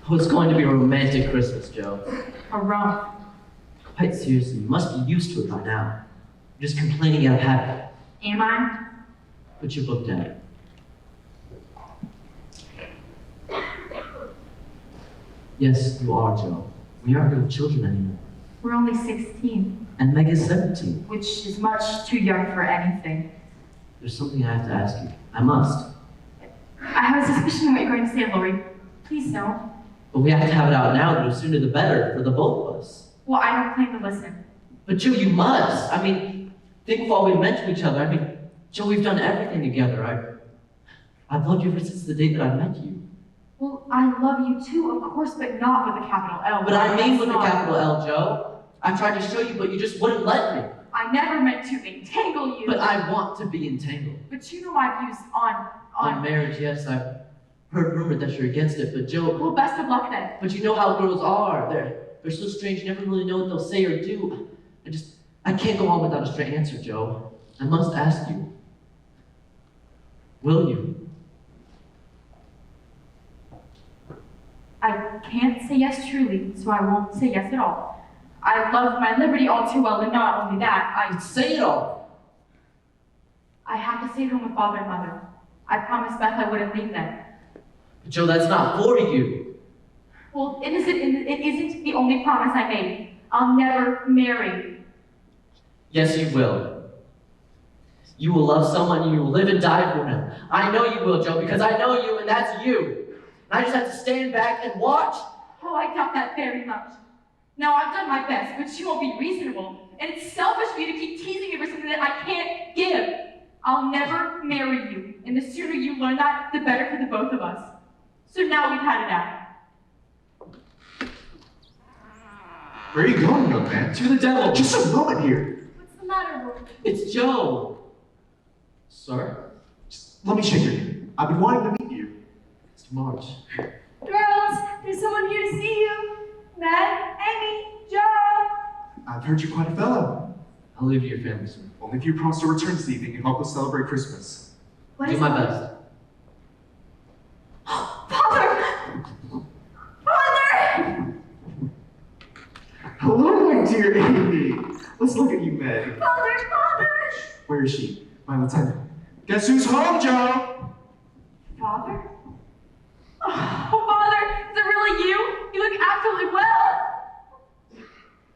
Oh, it's going to be a romantic Christmas, Joe. A romp. Quite seriously, you must be used to it by now. You're just complaining out of habit. Am I? Put your book down. Yes, you are, Joe. We aren't real children anymore. We're only 16, And Meg is 17. which is much too young for anything. There's something I have to ask you. I must. I have a suspicion of what you're going to say, Lori. Please don't. But we have to have it out now. The sooner the better for the both of us. Well, I don't plan to listen. But Joe, you must. I mean, think of all we've meant to each other. I mean, Joe, we've done everything together. I've loved you ever since the day that I met you. Well, I love you too, of course, but not with a capital L. But I mean with a That's not- capital L, Joe. I tried to show you, but you just wouldn't let me. I never meant to entangle you. But I want to be entangled. But you know my views On marriage, yes, I've heard rumored that you're against it, but Joe, Well, best of luck then. but you know how girls are. They're so strange, you never really know what they'll say or do. I can't go on without a straight answer, Joe. I must ask you. Will you? I can't say yes truly, so I won't say yes at all. I love my liberty all too well, and not only that, I'd say it all. I have to stay home with father and mother. I promised Beth I wouldn't leave them. But Joe, that's not for you. Well, it isn't the only promise I made. I'll never marry. Yes, you will. You will love someone and you will live and die for him. I know you will, Joe, because I know you and that's you. And I just have to stand back and watch. Oh, I doubt that very much. Now, I've done my best, but you won't be reasonable. And it's selfish for you to keep teasing me for something that I can't give. I'll never marry you. And the sooner you learn that, the better for the both of us. So now we've had it out. Where are you going, young man? To the devil. Just a moment here. What's the matter, Lori? It's Joe. Sir? Just let me shake your hand. I've been wanting to meet you. It's March. Girls, there's someone here to see you. Meg, Amy, Joe. I've heard you're quite a fellow. I'll leave you your family, sir. Only if you promise to return this evening and help us celebrate Christmas. What Do is my it? best. Father! Father! Hello, my dear Amy. Let's look at you, Meg. Father! Father! Where is she? My lieutenant. Guess who's home, Joe? Father? Oh, Father, is it really you? You look absolutely well.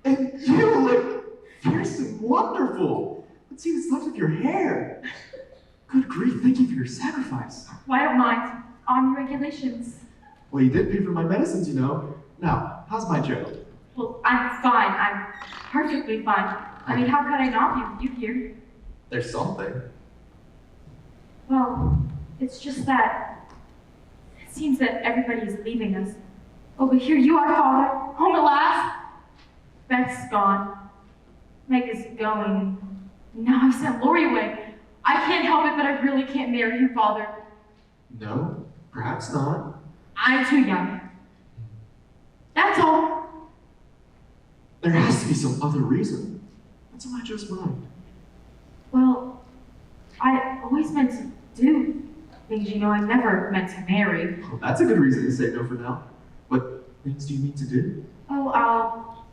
And you look fierce and wonderful. Let's see what's left of your hair. Good grief, thank you for your sacrifice. Well, I don't mind. Army regulations. Well, you did pay for my medicines, you know. Now, how's my Joe? Well, I'm fine. I'm perfectly fine. I mean, how could I not be with you here? There's something. Well, it's just that it seems that everybody is leaving us. Oh, but here you are, Father, home at last. Beth's gone. Meg is going. Now I've sent Lori away. I can't help it, but I really can't marry him, Father. No, perhaps not. I'm too young. That's all. There has to be some other reason. What's on my Joe's mind? Well, I always meant to do things, you know, I never meant to marry. Well, that's a good reason to say no for now. What things do you mean to do? Oh, I'll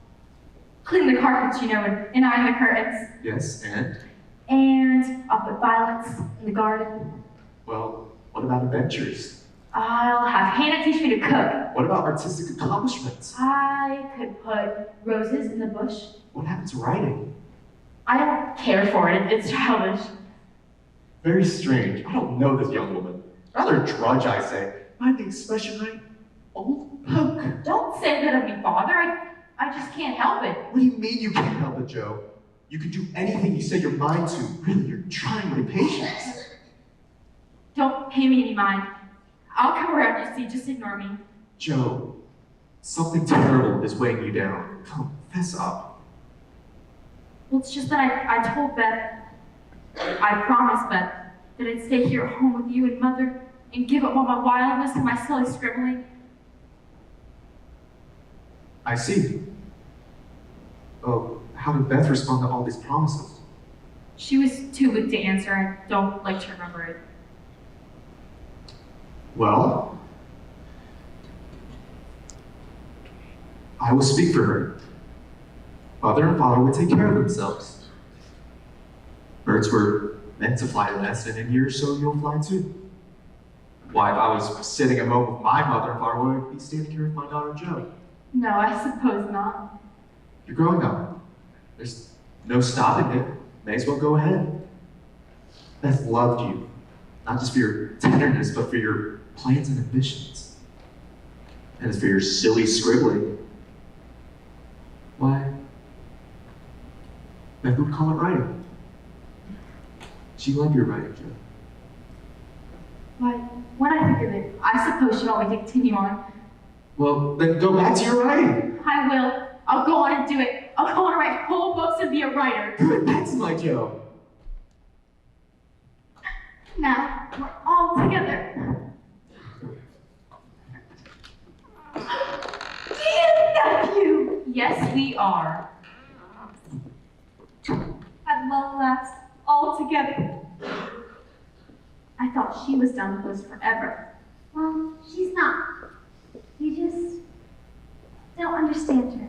clean the carpets, you know, and iron the curtains. Yes, and? And I'll put violets in the garden. Well, what about adventures? I'll have Hannah teach me to cook. What about artistic accomplishments? I could put roses in the bush. What happened to writing? I don't care for it. It's childish. Very strange. I don't know this young woman. Rather drudge, I say. Find the expression right. Old poke. Don't say that of me, Father. I just can't help it. What do you mean you can't help it, Joe? You can do anything you set your mind to. Really, you're trying my patience. Don't pay me any mind. I'll come around, you see. Just ignore me. Joe, something terrible is weighing you down. Come, fess up. Well, it's just that I told Beth, I promised Beth, that I'd stay here at home with you and Mother and give up all my wildness and my silly scribbling. I see. Oh, how did Beth respond to all these promises? She was too weak to answer. I don't like to remember it. Well, I will speak for her. Mother and father would take care of themselves. Birds were meant to fly to nest, and in years so you'll fly too. Why, if I was sitting at home with my mother and father, would I be standing here with my daughter Joe? No, I suppose not. You're growing up. There's no stopping it. May as well go ahead. Beth loved you, not just for your tenderness, but for your plans and ambitions. And as for your silly scribbling, why, Beth would call it writing. She loved your writing, Joe. Why, when I think of it, I suppose she'd always continue on. Well, then go back to your writing. I will. I'll go on and do it. I'll go on and write whole books and be a writer. Good, that's my Joe. Now we're all together. Dear nephew! Yes, we are. At long last, all together. I thought she was done with us forever. Well, she's not. You just don't understand her.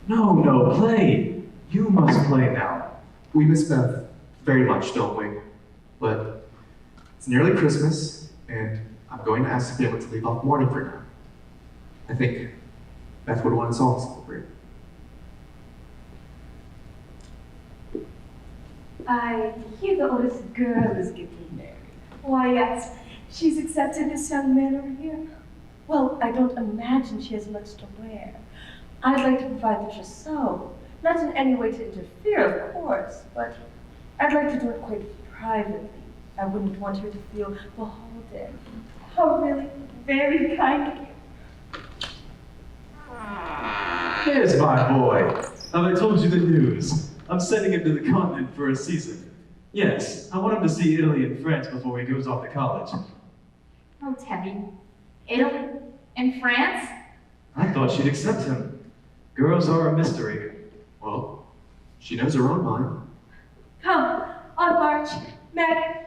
No, play. You must play now. We miss Beth very much, don't we? But it's nearly Christmas, and I'm going to ask the family to leave off mourning for now. I think Beth would want us all to celebrate. I hear the oldest girl is getting married. Why, yes, she's accepted this young man over here. Well, I don't imagine she has much to wear. I'd like to provide the trousseau, not in any way to interfere, of course, but I'd like to do it quite privately. I wouldn't want her to feel beholden. Oh, really, very kind of you. Here's my boy. Have I told you the news? I'm sending him to the continent for a season. Yes, I want him to see Italy and France before he goes off to college. Oh, Teddy. Italy and France? I thought she'd accept him. Girls are a mystery. Well, she knows her own mind. Come, on march. Meg,